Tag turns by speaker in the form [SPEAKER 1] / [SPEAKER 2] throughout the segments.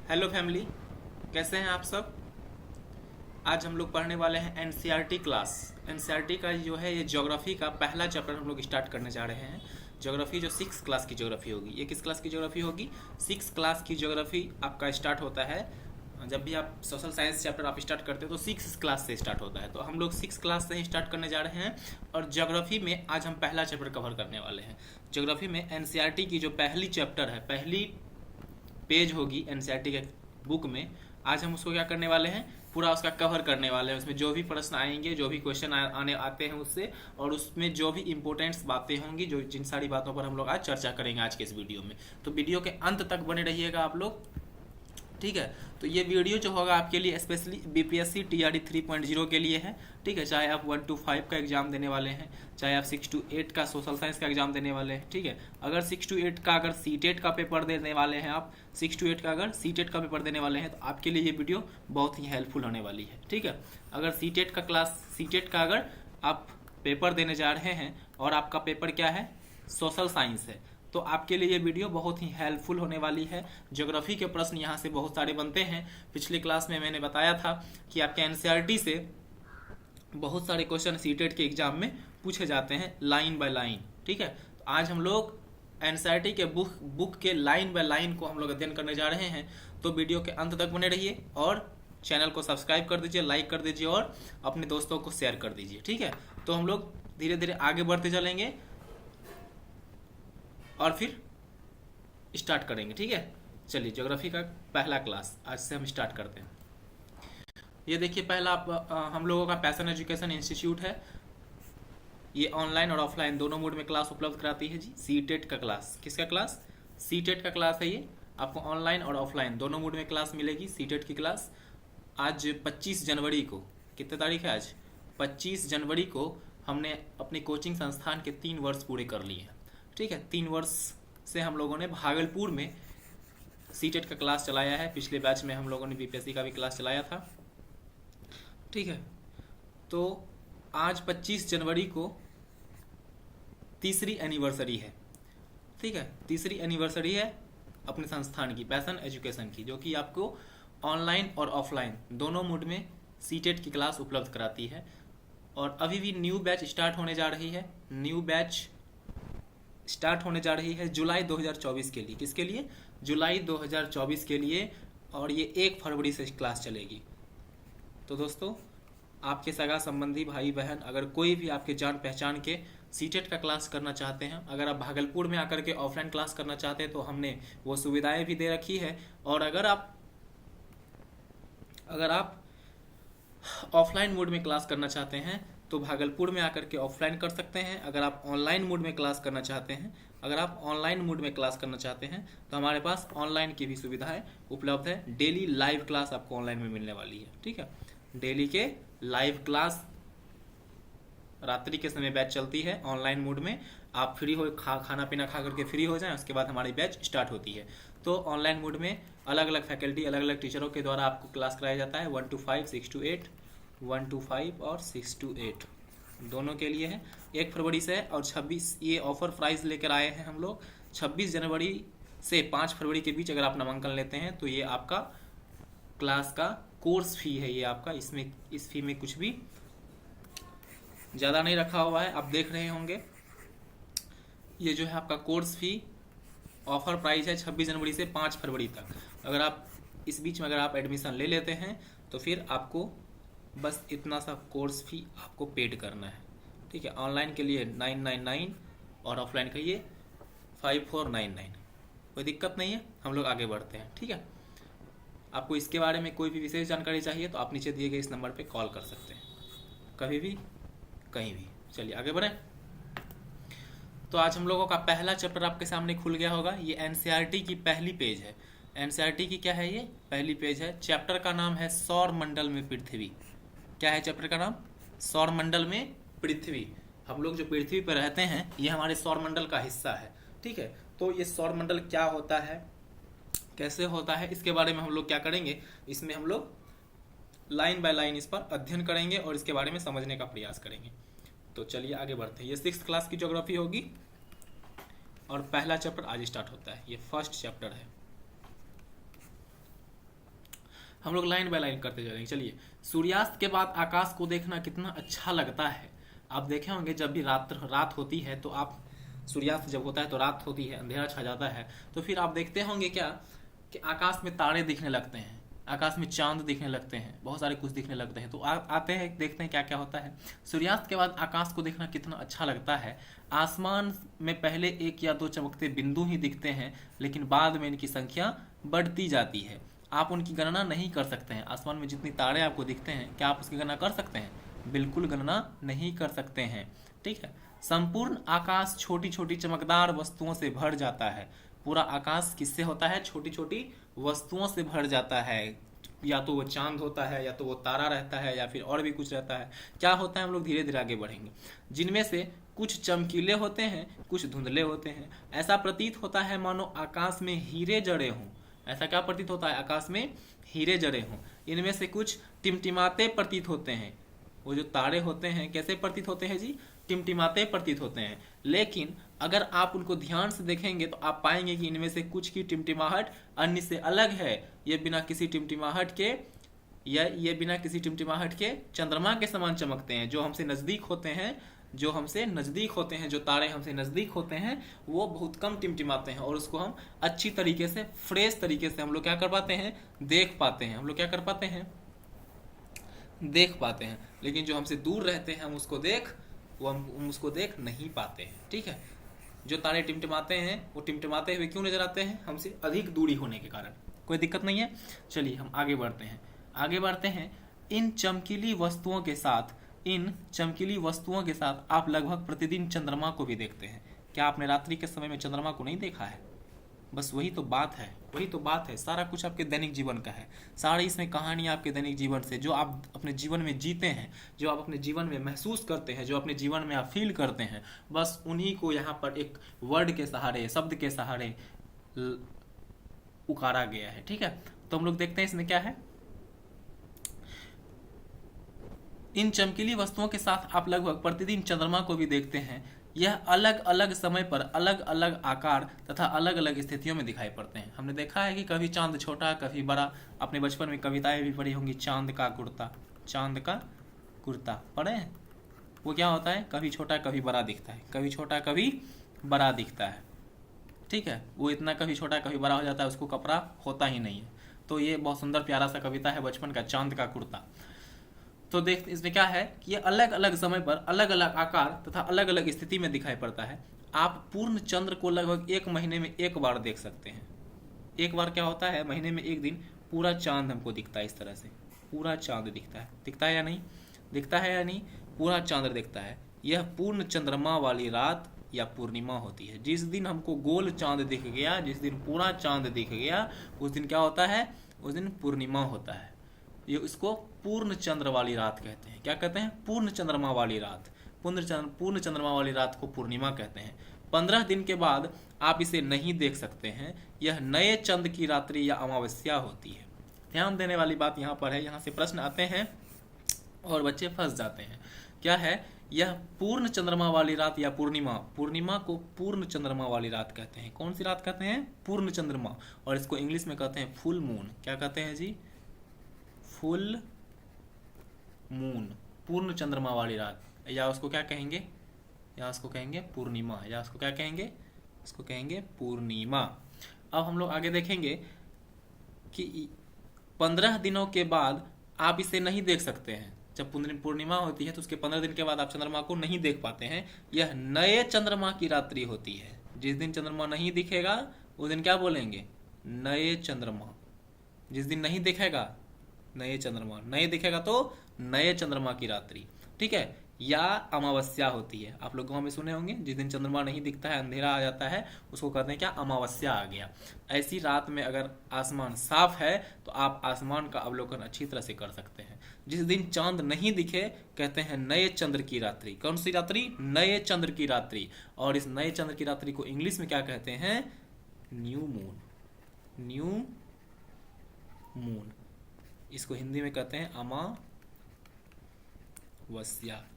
[SPEAKER 1] Hello family, कैसे हैं आप सब। आज हम लोग पढ़ने वाले हैं एनसीईआरटी क्लास। एनसीईआरटी का जो है ये ज्योग्राफी का पहला चैप्टर हम लोग स्टार्ट करने जा रहे हैं। ज्योग्राफी जो 6 क्लास की ज्योग्राफी होगी। ये किस क्लास की ज्योग्राफी होगी? 6 क्लास की ज्योग्राफी आपका स्टार्ट होता है। जब भी आप सोशल साइंस चैप्टर आप स्टार्ट करते हो तो 6 क्लास से स्टार्ट होता है। तो हम लोग 6 क्लास से ही स्टार्ट करने जा रहे हैं। और ज्योग्राफी में आज हम पहला चैप्टर कवर करने वाले हैं। ज्योग्राफी में एनसीईआरटी की जो पहली चैप्टर है, पहली पेज होगी एनसीईआरटी के बुक में, आज हम उसको क्या करने वाले हैं, पूरा उसका कवर करने वाले हैं। उसमें जो भी प्रश्न आएंगे, जो भी क्वेश्चन आने आते हैं उससे, और उसमें जो भी इंपॉर्टेंट्स बातें होंगी, जो जिन सारी बातों पर हम लोग आज चर्चा करेंगे आज के इस वीडियो में। तो वीडियो के अंत तक बने रहिएगा आप लोग, ठीक है। तो ये वीडियो जो होगा आपके लिए स्पेशली बीपीएससी टीआरडी 3.0 के लिए है, ठीक है। चाहे आप 1 to 5 का एग्जाम देने वाले हैं, चाहे आप 6 to 8 का सोशल साइंस का एग्जाम देने वाले हैं, ठीक है। अगर 6 to 8 का अगर सीटेट का पेपर देने वाले हैं आप, 6 to 8 का अगर सीटेट का पेपर देने वाले हैं, तो आपके लिए ये वीडियो बहुत ही हेल्पफुल होने वाली है, ठीक है। अगर सीटेट का अगर आप पेपर देने जा रहे हैं और आपका पेपर क्या है, सोशल साइंस है, तो आपके लिए ये वीडियो बहुत ही हेल्पफुल होने वाली है। ज्योग्राफी के प्रश्न यहाँ से बहुत सारे बनते हैं। पिछले क्लास में मैंने बताया था कि आपके एनसीईआरटी से बहुत सारे क्वेश्चन सीटेट के एग्जाम में पूछे जाते हैं लाइन बाय लाइन, ठीक है। तो आज हम लोग एनसीईआरटी के बुक के लाइन बाय लाइन को हम लोग अध्ययन करने जा रहे हैं। तो वीडियो के अंत तक बने रहिए और चैनल को सब्सक्राइब कर दीजिए, लाइक कर दीजिए और अपने दोस्तों को शेयर कर दीजिए, ठीक है। तो हम लोग धीरे धीरे आगे बढ़ते चलेंगे और फिर स्टार्ट करेंगे, ठीक है। चलिए, ज्योग्राफी का पहला क्लास आज से हम स्टार्ट करते हैं। ये देखिए, पहला हम लोगों का पैशन एजुकेशन इंस्टीट्यूट है। ये ऑनलाइन और ऑफलाइन दोनों मोड में क्लास उपलब्ध कराती है जी। सीटेट का क्लास, किसका क्लास? सीटेट का क्लास है ये। आपको ऑनलाइन और ऑफलाइन दोनों मोड में क्लास मिलेगी। सीटेट की क्लास आज 25 जनवरी को, कितने तारीख है आज? 25 जनवरी को हमने अपनी कोचिंग संस्थान के 3 वर्ष पूरे कर लिए हैं, ठीक है। 3 वर्ष से हम लोगों ने भागलपुर में सीटेट का क्लास चलाया है। पिछले बैच में हम लोगों ने बीपीएससी का भी क्लास चलाया था, ठीक है। तो आज 25 जनवरी को तीसरी एनिवर्सरी है, ठीक है। तीसरी एनिवर्सरी है अपने संस्थान की, पैशन एजुकेशन की, जो कि आपको ऑनलाइन और ऑफलाइन दोनों मोड में सीटेट की क्लास उपलब्ध कराती है। और अभी भी न्यू बैच स्टार्ट होने जा रही है। न्यू बैच स्टार्ट होने जा रही है जुलाई 2024 के लिए। किसके लिए? जुलाई 2024 के लिए। और ये 1 फरवरी से क्लास चलेगी। तो दोस्तों, आपके सगा संबंधी भाई बहन अगर कोई भी आपके जान पहचान के सीटेट का क्लास करना चाहते हैं, अगर आप भागलपुर में आकर के ऑफलाइन क्लास करना चाहते हैं, तो हमने वो सुविधाएं भी दे रखी है। और अगर आप ऑफलाइन मोड में क्लास करना चाहते हैं तो भागलपुर में आकर के ऑफलाइन कर सकते हैं। अगर आप ऑनलाइन मोड में क्लास करना चाहते हैं तो हमारे पास ऑनलाइन की भी सुविधाएं उपलब्ध है। डेली लाइव क्लास आपको ऑनलाइन में मिलने वाली है, ठीक है। डेली के लाइव क्लास रात्रि के समय बैच चलती है ऑनलाइन मोड में। आप फ्री हो, खाना पीना खा करके फ्री हो जाएं, उसके बाद हमारी बैच स्टार्ट होती है। तो ऑनलाइन मोड में अलग अलग फैकल्टी, अलग अलग टीचरों के द्वारा आपको क्लास कराया जाता है। 1 to 5, 6 to 8, 1 to 5 और 6 to 8 दोनों के लिए है। 1 फरवरी से और 26, ये ऑफर प्राइस लेकर आए हैं हम लोग। 26 जनवरी से 5 फरवरी के बीच अगर आप नामांकन लेते हैं तो ये आपका क्लास का कोर्स फी है। ये आपका इस फी में कुछ भी ज़्यादा नहीं रखा हुआ है। आप देख रहे होंगे, ये जो है आपका कोर्स फी ऑफर प्राइस है 26 जनवरी से 5 फरवरी तक। अगर आप इस बीच में अगर आप एडमिशन ले लेते हैं तो फिर आपको बस इतना सा कोर्स फी आपको पेड करना है, ठीक है। ऑनलाइन के लिए 999 और ऑफलाइन के लिए 5499। कोई दिक्कत नहीं है, हम लोग आगे बढ़ते हैं, ठीक है। आपको इसके बारे में कोई भी विशेष जानकारी चाहिए तो आप नीचे दिए गए इस नंबर पे कॉल कर सकते हैं, कभी भी कहीं भी। चलिए आगे बढ़ें। तो आज हम लोगों का पहला चैप्टर आपके सामने खुल गया होगा। ये एनसीईआरटी की पहली पेज है। एनसीईआरटी की क्या है? ये पहली पेज है। चैप्टर का नाम है सौर मंडल में पृथ्वी। क्या है चैप्टर का नाम? सौर मंडल में पृथ्वी। हम लोग जो पृथ्वी पर रहते हैं ये हमारे सौर मंडल का हिस्सा है, ठीक है। तो ये सौर मंडल क्या होता है, कैसे होता है, इसके बारे में हम लोग क्या करेंगे, इसमें हम लोग लाइन बाय लाइन इस पर अध्ययन करेंगे और इसके बारे में समझने का प्रयास करेंगे। तो चलिए आगे बढ़ते हैं। ये 6th क्लास की ज्योग्राफी होगी और पहला चैप्टर आज स्टार्ट होता है। ये फर्स्ट चैप्टर है। हम लोग लाइन बाय लाइन करते जाएंगे। चलिए, सूर्यास्त के बाद आकाश को देखना कितना अच्छा लगता है। आप देखे होंगे जब भी रात होती है तो आप, सूर्यास्त जब होता है तो रात होती है, अंधेरा छा जाता है, तो फिर आप देखते होंगे क्या कि आकाश में तारे दिखने लगते हैं, आकाश में चांद दिखने लगते हैं, बहुत सारे कुछ दिखने लगते हैं। तो आते हैं देखते हैं क्या क्या होता है। सूर्यास्त के बाद आकाश को देखना कितना अच्छा लगता है। आसमान में पहले एक या दो चमकते बिंदु ही दिखते हैं, लेकिन बाद में इनकी संख्या बढ़ती जाती है। आप उनकी गणना नहीं कर सकते हैं। आसमान में जितनी तारे आपको दिखते हैं, क्या आप उसकी गणना कर सकते हैं? बिल्कुल गणना नहीं कर सकते हैं। ठीक है। संपूर्ण आकाश छोटी छोटी चमकदार वस्तुओं से भर जाता है। पूरा आकाश किससे होता है? छोटी छोटी वस्तुओं से भर जाता है। या तो वो चांद होता है, या तो वो तारा रहता है, या फिर और भी कुछ रहता है। क्या होता है, हम लोग धीरे धीरे आगे बढ़ेंगे। जिनमें से कुछ चमकीले होते हैं, कुछ धुंधले होते हैं। ऐसा प्रतीत होता है मानो आकाश में हीरे जड़े हों। ऐसा क्या प्रतीत होता है? आकाश में हीरे जड़े हों। इनमें से कुछ टिमटिमाते प्रतीत होते हैं। वो जो तारे होते हैं कैसे प्रतीत होते हैं जी? टिमटिमाते प्रतीत होते हैं। लेकिन अगर आप उनको ध्यान से देखेंगे तो आप पाएंगे कि इनमें से कुछ की टिमटिमाहट अन्य से अलग है। ये बिना किसी टिमटिमाहट के, या ये बिना किसी टिमटिमाहट के चंद्रमा के समान चमकते हैं। जो हमसे नजदीक होते हैं, जो हमसे नजदीक होते हैं, जो तारे हमसे नजदीक होते हैं, वो बहुत कम टिमटिमाते हैं और उसको हम अच्छी तरीके से, फ्रेश तरीके से हम लोग क्या कर पाते हैं? देख पाते हैं। हम लोग क्या कर पाते हैं? देख पाते हैं। लेकिन जो हमसे दूर रहते हैं हम उसको देख नहीं पाते हैं। ठीक है। जो तारे टिमटिमाते हैं वो टिमटिमाते हुए क्यों नजर आते हैं? हमसे अधिक दूरी होने के कारण। कोई दिक्कत नहीं है। चलिए हम आगे बढ़ते हैं। इन चमकीली वस्तुओं के साथ आप लगभग प्रतिदिन चंद्रमा को भी देखते हैं। क्या आपने रात्रि के समय में चंद्रमा को नहीं देखा है? बस वही तो बात है। सारा कुछ आपके दैनिक जीवन का है। सारी इसमें कहानी आपके दैनिक जीवन से, जो आप अपने जीवन में जीते हैं, जो आप अपने जीवन में महसूस करते हैं, जो अपने जीवन में आप फील करते हैं, बस उन्हीं को यहाँ पर एक वर्ड के सहारे, शब्द के सहारे उकारा गया है। ठीक है। तो हम लोग देखते हैं इसमें क्या है। इन चमकीली वस्तुओं के साथ आप लगभग प्रतिदिन चंद्रमा को भी देखते हैं। यह अलग अलग समय पर अलग अलग आकार तथा अलग अलग स्थितियों में दिखाई पड़ते हैं। हमने देखा है कि कभी चांद छोटा, कभी बड़ा। अपने बचपन में कविताएं भी पढ़ी होंगी, चांद का कुर्ता पढ़े हैं? वो क्या होता है? कभी छोटा कभी बड़ा दिखता है, कभी छोटा कभी बड़ा दिखता है। ठीक है। वो इतना कभी छोटा कभी बड़ा हो जाता है, उसको कपड़ा होता ही नहीं है। तो ये बहुत सुंदर प्यारा सा कविता है बचपन का, चांद का कुर्ता। तो देख इसमें क्या है कि ये अलग अलग समय पर अलग अलग आकार तथा अलग अलग स्थिति में दिखाई पड़ता है। आप पूर्ण चंद्र को लगभग एक महीने में एक बार देख सकते हैं। एक बार क्या होता है? महीने में एक दिन पूरा चांद हमको दिखता है। इस तरह से पूरा चांद दिखता है या नहीं? पूरा चांद दिखता है। यह पूर्ण चंद्रमा वाली रात या पूर्णिमा होती है। जिस दिन हमको गोल चांद दिख गया, जिस दिन पूरा चांद दिख गया, उस दिन क्या होता है? उस दिन पूर्णिमा होता है। ये इसको पूर्ण चंद्र वाली रात कहते हैं। क्या कहते हैं? पूर्ण चंद्रमा वाली रात। पूर्ण चंद्रमा वाली रात को पूर्णिमा कहते हैं। 15 दिन के बाद आप इसे नहीं देख सकते हैं। यह नए चंद्र की रात्रि या अमावस्या होती है। ध्यान देने वाली बात यहाँ पर है। यहाँ से प्रश्न आते हैं और बच्चे फंस जाते हैं। क्या है? यह पूर्ण चंद्रमा वाली रात या पूर्णिमा को पूर्ण चंद्रमा वाली रात कहते हैं। कौन सी रात कहते हैं? पूर्ण चंद्रमा। और इसको इंग्लिश में कहते हैं फुल मून। क्या कहते हैं जी? फुल मून, पूर्ण चंद्रमा वाली रात। या उसको क्या कहेंगे? या उसको कहेंगे पूर्णिमा। या उसको क्या कहेंगे? उसको कहेंगे पूर्णिमा। अब हम लोग आगे देखेंगे कि 15 दिनों के बाद आप इसे नहीं देख सकते हैं। जब पूर्णिमा होती है तो उसके 15 दिन के बाद आप चंद्रमा को नहीं देख पाते हैं। यह नए चंद्रमा की रात्रि होती है। जिस दिन चंद्रमा नहीं दिखेगा उस दिन क्या बोलेंगे? नए चंद्रमा। जिस दिन नहीं दिखेगा नए चंद्रमा, नहीं दिखेगा तो नए चंद्रमा की रात्रि। ठीक है। या अमावस्या होती है। आप लोग गाँव में सुने होंगे, जिस दिन चंद्रमा नहीं दिखता है, अंधेरा आ जाता है, उसको कहते हैं क्या? अमावस्या आ गया। ऐसी रात में अगर आसमान साफ है तो आप आसमान का अवलोकन अच्छी तरह से कर सकते हैं। जिस दिन चांद नहीं दिखे कहते हैं नए चंद्र की रात्रि। कौन सी रात्रि? नए चंद्र की रात्रि। और इस नए चंद्र की रात्रि को इंग्लिश में क्या कहते हैं? New moon. New moon. इसको हिंदी में कहते हैं अमावस्या।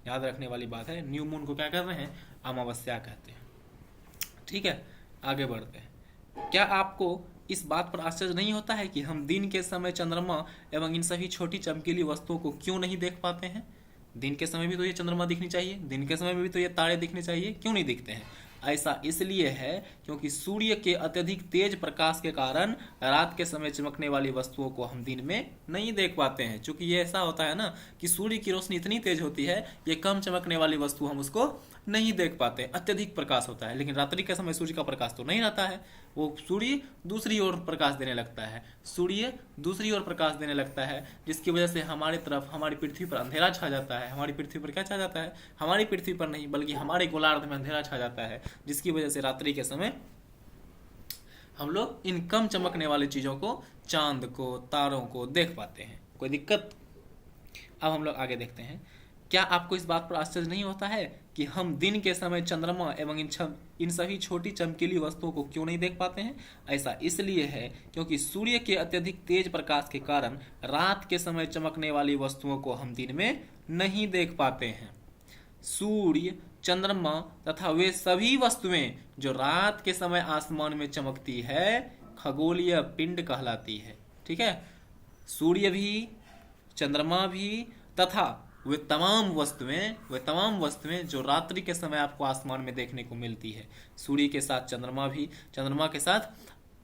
[SPEAKER 1] याद रखने वाली बात है। न्यू मून को क्या कहते हैं? अमावस्या कहते हैं। ठीक है। आगे बढ़ते हैं। क्या आपको इस बात पर आश्चर्य नहीं होता है कि हम दिन के समय चंद्रमा एवं इन सभी छोटी चमकीली वस्तुओं को क्यों नहीं देख पाते हैं। दिन के समय भी तो ये चंद्रमा दिखनी चाहिए, दिन के समय में भी तो ये तारे दिखने चाहिए, क्यों नहीं दिखते हैं। ऐसा इसलिए है क्योंकि सूर्य के अत्यधिक तेज प्रकाश के कारण रात के समय चमकने वाली वस्तुओं को हम दिन में नहीं देख पाते हैं। क्योंकि ये ऐसा होता है ना कि सूर्य की रोशनी इतनी तेज होती है, ये कम चमकने वाली वस्तु हम उसको नहीं देख पाते, अत्यधिक प्रकाश होता है। लेकिन रात्रि के समय सूर्य का प्रकाश तो नहीं रहता है, वो सूर्य दूसरी ओर प्रकाश देने लगता है, सूर्य दूसरी ओर प्रकाश देने लगता है, जिसकी वजह से हमारे तरफ, हमारी पृथ्वी पर अंधेरा छा जाता है। हमारी पृथ्वी पर क्या छा जाता है, हमारी पृथ्वी पर नहीं बल्कि हमारे गोलार्ध में अंधेरा छा जाता है, जिसकी वजह से रात्रि के समय हम लोग इन कम चमकने वाली चीजों को, चांद को, तारों को देख पाते हैं। कोई दिक्कत। अब हम लोग आगे देखते हैं। क्या आपको इस बात पर आश्चर्य नहीं होता है कि हम दिन के समय चंद्रमा एवं इन सभी छोटी चमकीली वस्तुओं को क्यों नहीं देख पाते हैं। ऐसा इसलिए है क्योंकि सूर्य के अत्यधिक तेज प्रकाश के कारण रात के समय चमकने वाली वस्तुओं को हम दिन में नहीं देख पाते हैं। सूर्य, चंद्रमा तथा वे सभी वस्तुएं जो रात के समय आसमान में चमकती है खगोलीय पिंड कहलाती है। ठीक है, सूर्य भी, चंद्रमा भी तथा वे तमाम वस्तुएं जो रात्रि के समय आपको आसमान में देखने को मिलती है। सूर्य के साथ चंद्रमा भी, चंद्रमा के साथ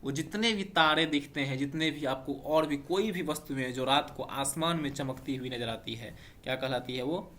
[SPEAKER 1] वो जितने भी तारे दिखते हैं, जितने भी आपको और भी कोई भी वस्तुएं जो रात को आसमान में चमकती हुई नजर आती है, क्या कहलाती है वो?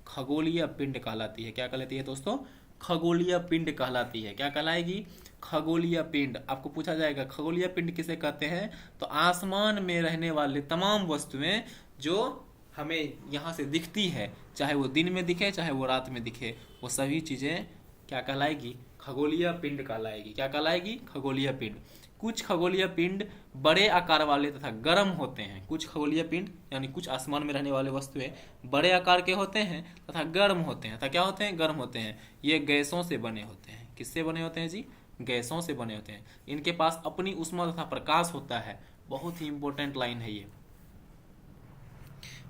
[SPEAKER 1] खगोलीय पिंड कहलाती है। क्या कहलाती है दोस्तों? खगोलीय पिंड कहलाती है। क्या कहलाएगी? खगोलीय पिंड। आपको पूछा जाएगा खगोलीय पिंड किसे कहते हैं, तो आसमान में रहने वाले तमाम वस्तुएं जो हमें यहाँ से दिखती है, चाहे वो दिन में दिखे चाहे वो रात में दिखे, वो सभी चीजें क्या कहलाएगी? खगोलीय पिंड कहलाएगी। क्या कहलाएगी? खगोलीय पिंड। कुछ खगोलीय पिंड बड़े आकार वाले तथा गर्म होते हैं। कुछ खगोलीय पिंड यानी कुछ आसमान में रहने वाले वस्तुएं बड़े आकार के होते हैं तथा गर्म होते हैं। तथा क्या होते हैं? गर्म होते हैं। ये गैसों से बने होते हैं। किससे बने होते हैं जी? गैसों से बने होते हैं। इनके पास अपनी ऊष्मा तथा प्रकाश होता है। बहुत ही इंपॉर्टेंट लाइन है ये,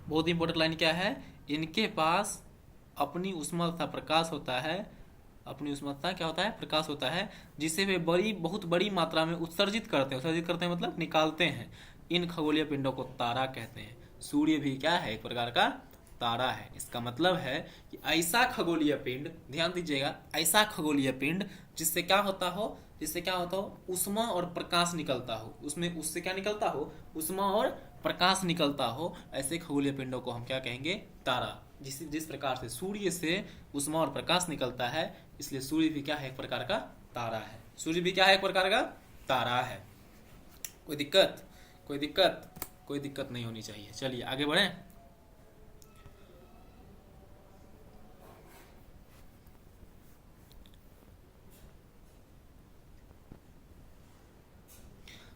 [SPEAKER 1] बहुत इंपॉर्टेंट लाइन। क्या है? इनके पास अपनी ऊष्मा तथा प्रकाश होता है। अपनी ऊष्मा तथा क्या होता है? प्रकाश होता है, जिसे वे बहुत बड़ी मात्रा में उत्सर्जित करते हैं। उत्सर्जित करते हैं मतलब निकालते हैं। इन खगोलीय पिंडों को तारा कहते हैं। सूर्य भी क्या है? एक प्रकार का तारा है। इसका मतलब है कि ऐसा खगोलीय पिंड, ध्यान दीजिएगा, ऐसा खगोलीय पिंड जिससे क्या होता हो, ऊष्मा और प्रकाश निकलता हो। उसमें उससे क्या निकलता हो? ऊष्मा और प्रकाश निकलता हो। ऐसे खगोलीय पिंडों को हम क्या कहेंगे? तारा। जिस प्रकार से सूर्य से ऊष्मा और प्रकाश निकलता है, इसलिए सूर्य भी क्या है? एक प्रकार का तारा है। सूर्य भी क्या है? एक प्रकार का तारा है। कोई दिक्कत? कोई दिक्कत नहीं होनी चाहिए। चलिए आगे बढ़ें।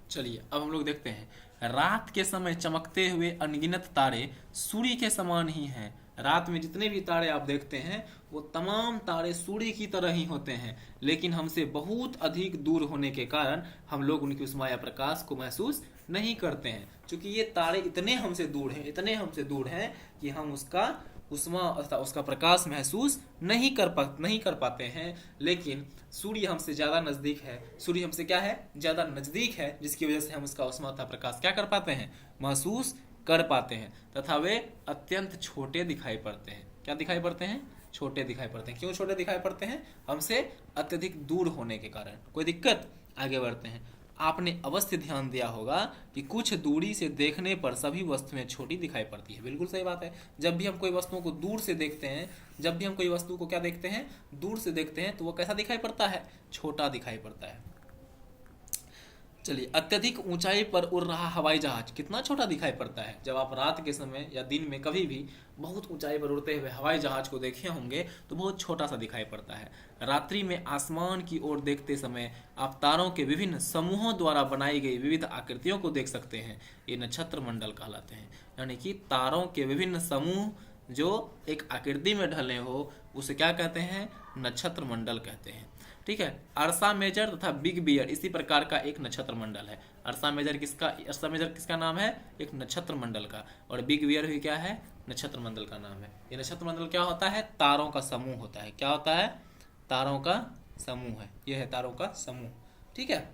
[SPEAKER 1] चलिए अब हम लोग देखते हैं, रात के समय चमकते हुए अनगिनत तारे सूर्य के समान ही हैं। रात में जितने भी तारे आप देखते हैं वो तमाम तारे सूर्य की तरह ही होते हैं, लेकिन हमसे बहुत अधिक दूर होने के कारण हम लोग उनकी ऊष्मा या प्रकाश को महसूस नहीं करते हैं। क्योंकि ये तारे इतने हमसे दूर हैं कि हम उसका ऊष्मा अर्थात उसका प्रकाश महसूस नहीं कर पाते हैं। लेकिन सूर्य हमसे ज्यादा नजदीक है। सूर्य हमसे क्या है? ज्यादा नजदीक है, जिसकी वजह से हम उसका ऊष्मा तथा प्रकाश क्या कर पाते हैं? महसूस कर पाते हैं। तथा वे अत्यंत छोटे दिखाई पड़ते हैं। क्या दिखाई पड़ते हैं? छोटे दिखाई पड़ते हैं। क्यों छोटे दिखाई पड़ते हैं? हमसे अत्यधिक दूर होने के कारण। कोई दिक्कत? आगे बढ़ते हैं। आपने अवश्य ध्यान दिया होगा कि कुछ दूरी से देखने पर सभी वस्तुएं छोटी दिखाई पड़ती है। बिल्कुल सही बात है। जब भी हम कोई वस्तुओं को दूर से देखते हैं, जब भी हम कोई वस्तु को क्या देखते हैं? दूर से देखते हैं, तो वो कैसा दिखाई पड़ता है? छोटा दिखाई पड़ता है। चलिए, अत्यधिक ऊंचाई पर उड़ रहा हवाई जहाज कितना छोटा दिखाई पड़ता है। जब आप रात के समय या दिन में कभी भी बहुत ऊंचाई पर उड़ते हुए हवाई जहाज को देखे होंगे तो बहुत छोटा सा दिखाई पड़ता है। रात्रि में आसमान की ओर देखते समय आप तारों के विभिन्न समूहों द्वारा बनाई गई विविध आकृतियों को देख सकते हैं। ये नक्षत्र मंडल कहलाते हैं। यानी कि तारों के विभिन्न समूह जो एक आकृति में ढले हो उसे क्या कहते हैं? नक्षत्र मंडल कहते हैं। ठीक है। अर्सा मेजर तथा बिग बियर इसी प्रकार का एक नक्षत्र मंडल है। अर्सा मेजर किसका नाम है? एक नक्षत्र मंडल का। और बिग बियर भी क्या है? नक्षत्र मंडल का नाम है। ये नक्षत्र मंडल क्या होता है? तारों का समूह होता है। क्या होता है? तारों का समूह है। यह है तारों का समूह। ठीक है।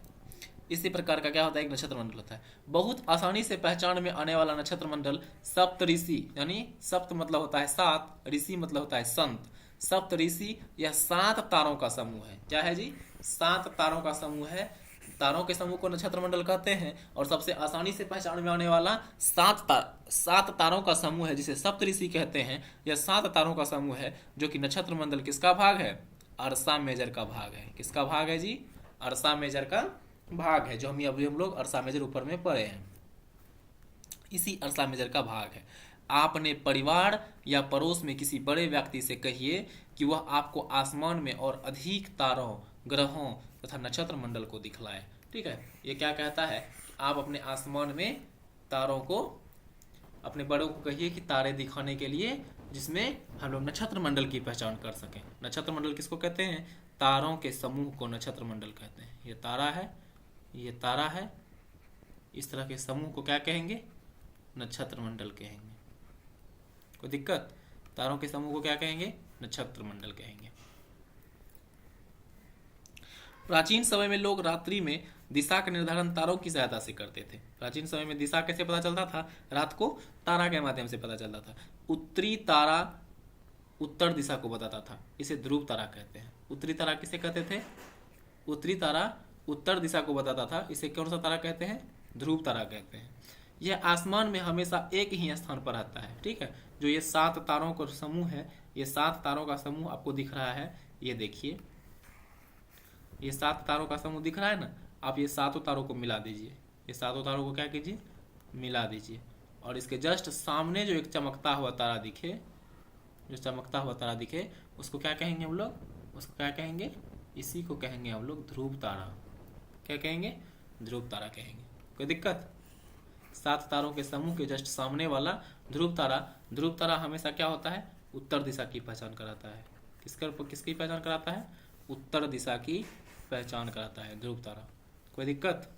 [SPEAKER 1] इसी प्रकार का क्या होता है, एक नक्षत्र मंडल होता है। बहुत आसानी से पहचान में आने वाला नक्षत्र मंडल सप्तऋषि, यानी सप्त मतलब होता है सात, ऋषि मतलब होता है संत। सप्तऋषि यह 7 तारों का समूह है। क्या है जी? 7 तारों का समूह है। तारों के समूह को नक्षत्र मंडल कहते हैं। और सबसे आसानी से पहचान में आने वाला 7 तारों का समूह है जिसे सप्तऋषि कहते हैं। यह 7 तारों का समूह है जो कि नक्षत्र मंडल किसका भाग है? अर्सा मेजर का भाग है। किसका भाग है जी? अर्सा मेजर का भाग है, जो हम लोग अर्सा मेजर ऊपर में पढ़े हैं, इसी अर्सा मेजर का भाग है। आप अपने परिवार या पड़ोस में किसी बड़े व्यक्ति से कहिए कि वह आपको आसमान में और अधिक तारों, ग्रहों तथा नक्षत्र मंडल को दिखलाए। ठीक है, ये क्या कहता है? आप अपने आसमान में तारों को, अपने बड़ों को कहिए कि तारे दिखाने के लिए, जिसमें हम लोग नक्षत्र मंडल की पहचान कर सकें। नक्षत्र मंडल किसको कहते हैं? तारों के समूह को नक्षत्र मंडल कहते हैं। ये तारा है, ये तारा है, इस तरह के समूह को क्या कहेंगे? नक्षत्र मंडल कहेंगे। कोई दिक्कत? तारों के समूह को क्या कहेंगे? नक्षत्र मंडल कहेंगे। प्राचीन समय में लोग रात्रि में दिशा का निर्धारण तारों की सहायता से करते थे। प्राचीन समय में दिशा कैसे पता चलता था? रात को तारा के माध्यम से पता चलता था। उत्तरी तारा उत्तर दिशा को बताता था, इसे ध्रुव तारा कहते हैं। उत्तरी तारा किसे कहते थे? उत्तरी तारा उत्तर दिशा को बताता था, इसे कौन सा तारा कहते हैं? ध्रुव तारा कहते हैं। यह आसमान में हमेशा एक ही स्थान पर रहता है। ठीक है, जो ये 7 तारों का समूह है, ये 7 तारों का समूह आपको दिख रहा है, ये देखिए, ये 7 तारों का समूह दिख रहा है ना। आप ये 7 तारों को मिला दीजिए, ये 7 तारों को क्या कीजिए? मिला दीजिए। और इसके जस्ट सामने जो एक चमकता हुआ तारा दिखे, जो चमकता हुआ तारा दिखे, उसको क्या कहेंगे हम लोग? उसको क्या कहेंगे? इसी को कहेंगे हम लोग ध्रुव तारा। क्या कहेंगे? ध्रुव तारा कहेंगे। कोई दिक्कत? 7 तारों के समूह के जस्ट सामने वाला ध्रुव तारा। ध्रुव तारा हमेशा क्या होता है? उत्तर दिशा की पहचान कराता है। किसकी पहचान कराता है? उत्तर दिशा की पहचान कराता है ध्रुव तारा। कोई दिक्कत?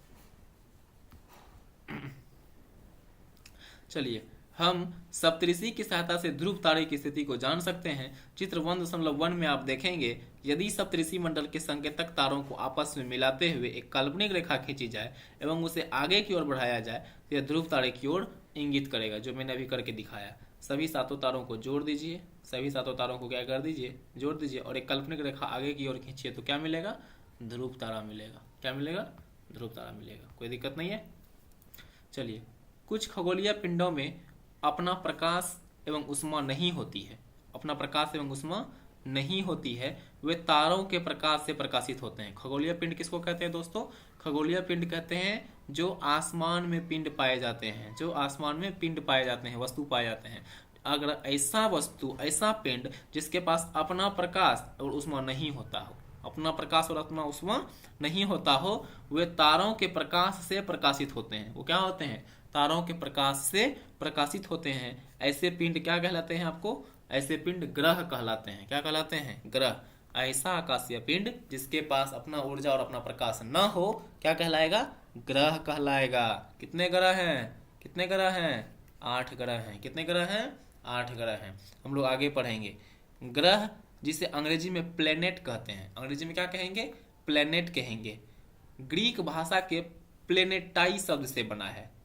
[SPEAKER 1] चलिए, हम सप्तऋषि की सहायता से ध्रुव तारे की स्थिति को जान सकते हैं। चित्र 1.1 में आप देखेंगे, यदि सप्तऋषि मंडल के संकेतक तारों को आपस में मिलाते हुए एक काल्पनिक रेखा खींची जाए एवं उसे आगे की ओर बढ़ाया जाए तो यह ध्रुव तारे की ओर इंगित करेगा, जो मैंने अभी करके दिखाया। सभी 7 तारों को जोड़ दीजिए, सभी 7 तारों को क्या कर दीजिए? जोड़ दीजिए, और एक काल्पनिक रेखा आगे की ओर खींचिए तो क्या मिलेगा? ध्रुव तारा मिलेगा। क्या मिलेगा? ध्रुव तारा मिलेगा। कोई दिक्कत नहीं है। चलिए, कुछ खगोलीय पिंडों में अपना प्रकाश एवं उष्मा नहीं होती है। अपना प्रकाश एवं उष्मा नहीं होती है, वे तारों के प्रकाश से प्रकाशित होते हैं। खगोलीय पिंड किसको कहते हैं दोस्तों? खगोलीय पिंड कहते हैं जो आसमान में पिंड पाए जाते हैं, जो आसमान में पिंड पाए जाते हैं, वस्तु पाए जाते हैं। अगर ऐसा वस्तु, ऐसा पिंड जिसके पास अपना प्रकाश और उष्मा नहीं होता हो, अपना प्रकाश और अपना उष्मा नहीं होता हो, वे तारों के प्रकाश से प्रकाशित होते हैं। वो क्या होते हैं? तारों के प्रकाश से प्रकाशित होते हैं। ऐसे पिंड क्या कहलाते हैं आपको? ऐसे पिंड ग्रह कहलाते हैं। क्या कहलाते हैं? ग्रह। ऐसा आकाशीय पिंड जिसके पास अपना ऊर्जा और अपना प्रकाश न हो, क्या कहलाएगा? ग्रह कहलाएगा। कितने ग्रह हैं? कितने ग्रह हैं? 8 ग्रह हैं। कितने ग्रह हैं? 8 ग्रह हैं। हम लोग आगे पढ़ेंगे। ग्रह जिसे अंग्रेजी में प्लेनेट कहते हैं, अंग्रेजी में क्या कहेंगे? प्लेनेट कहेंगे। ग्रीक भाषा के प्लेनेटाई शब्द से बना है।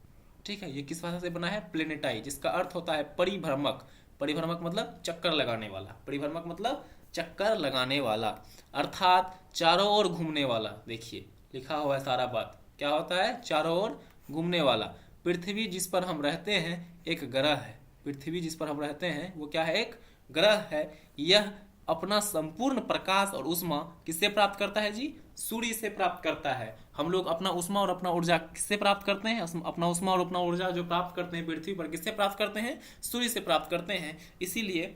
[SPEAKER 1] ठीक है, ये किस भाषा से बना है? प्लेनेटाई, जिसका अर्थ होता है परिभ्रमक। परिभ्रमक मतलब चक्कर लगाने वाला। परिभ्रमक मतलब चक्कर लगाने वाला, अर्थात चारों ओर घूमने वाला। देखिए लिखा हुआ है सारा बात। क्या होता है? चारों ओर घूमने वाला। पृथ्वी जिस पर हम रहते हैं एक ग्रह है। पृथ्वी जिस पर हम रहते हैं वो क्या है? एक ग्रह है। यह अपना संपूर्ण प्रकाश और उष्मा किससे प्राप्त करता है जी? सूर्य से प्राप्त करता है। हम लोग अपना उष्मा और अपना ऊर्जा किससे प्राप्त करते हैं? अपना उष्मा और अपना ऊर्जा जो प्राप्त करते हैं पृथ्वी पर, किससे प्राप्त करते हैं? सूर्य से प्राप्त करते हैं। इसीलिए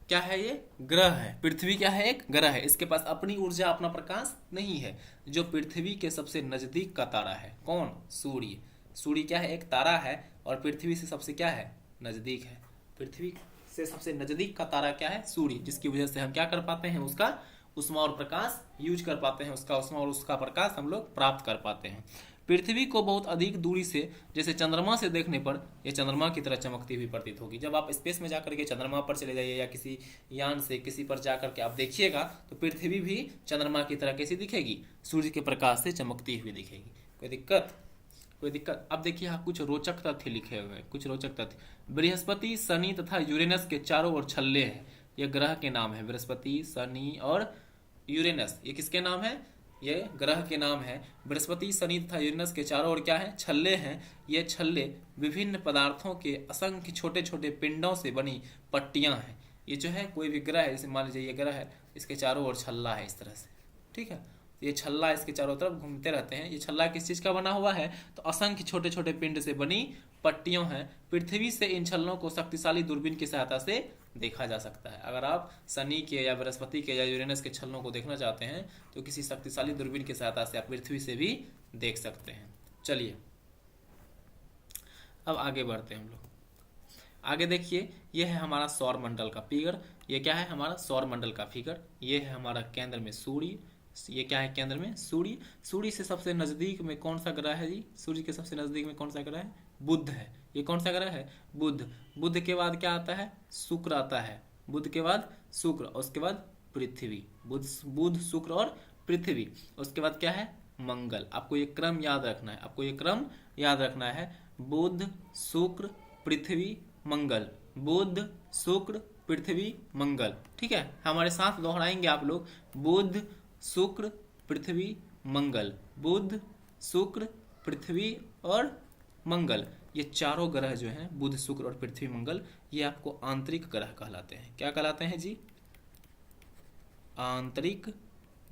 [SPEAKER 1] क्या है? ये ग्रह है। पृथ्वी क्या है? एक ग्रह है। इसके पास अपनी ऊर्जा, अपना प्रकाश नहीं है। जो पृथ्वी के सबसे नजदीक का तारा है कौन? सूर्य। सूर्य क्या है? एक तारा है और पृथ्वी से सबसे क्या है? नजदीक है। पृथ्वी से सबसे नजदीक का तारा क्या है? सूर्य, जिसकी वजह से हम क्या कर पाते हैं? उसका उष्मा और प्रकाश यूज कर पाते हैं। उसका उष्मा और उसका प्रकाश हम लोग प्राप्त कर पाते हैं। पृथ्वी को बहुत अधिक दूरी से, जैसे चंद्रमा से देखने पर यह चंद्रमा की तरह चमकती हुई प्रतीत होगी। जब आप स्पेस में जाकर के चंद्रमा पर चले जाइए या किसी यान से किसी पर जाकर के आप देखिएगा तो पृथ्वी भी चंद्रमा की तरह कैसी दिखेगी, सूर्य के प्रकाश से चमकती हुई दिखेगी। कोई दिक्कत? कोई दिक्कत? अब देखिए यहाँ कुछ रोचक तथ्य लिखे हुए हैं, कुछ रोचक तथ्य। बृहस्पति, शनि तथा यूरेनस के चारों ओर छल्ले हैं। यह ग्रह के नाम है, बृहस्पति, शनि और यूरेनस। ये किसके नाम है? ये ग्रह के नाम है। बृहस्पति, शनि तथा यूरेनस के चारों ओर क्या है? छल्ले हैं। ये छल्ले विभिन्न पदार्थों के असंख्य छोटे छोटे पिंडों से बनी पट्टियां हैं। ये जो है कोई भी ग्रह है, जैसे मान लीजिए ये ग्रह है, इसके चारों ओर छल्ला है इस तरह से, ठीक है। ये छल्ला इसके चारों तरफ घूमते रहते हैं। ये छल्ला किस चीज का बना हुआ है? तो असंख्य छोटे छोटे पिंड से बनी पट्टियों हैं। पृथ्वी से इन छल्लों को शक्तिशाली दूरबीन की सहायता से देखा जा सकता है। अगर आप शनि के या बृहस्पति के या यूरेनस के छल्लों को देखना चाहते हैं तो किसी शक्तिशाली दूरबीन की सहायता से आप पृथ्वी से भी देख सकते हैं। चलिए अब आगे बढ़ते हैं हम लोग। आगे देखिए, यह है हमारा सौर मंडल का फिगर। ये क्या है? हमारा सौर मंडल का फिगर। ये है हमारा केंद्र में सूर्य। ये क्या है? केंद्र में सूर्य। सूर्य से सबसे नजदीक में कौन सा ग्रह है जी? सूर्य के सबसे नजदीक में कौन सा ग्रह है? बुध है। ये कौन सा ग्रह है? बुध। बुध के बाद क्या आता है? शुक्र आता है। बुध के बाद शुक्र, और उसके बाद पृथ्वी। बुध, शुक्र और पृथ्वी। उसके बाद क्या है? मंगल। आपको ये क्रम याद रखना है, आपको ये क्रम याद रखना है। बुध, शुक्र, पृथ्वी, मंगल। बुध, शुक्र, पृथ्वी, मंगल। ठीक है, हमारे साथ दोहराएंगे आप लोग। बुध, शुक्र, पृथ्वी, मंगल। बुध, शुक्र, पृथ्वी और मंगल। ये चारों ग्रह जो हैं, बुध, शुक्र और पृथ्वी, मंगल, ये आपको आंतरिक ग्रह कहलाते हैं। क्या कहलाते हैं जी? आंतरिक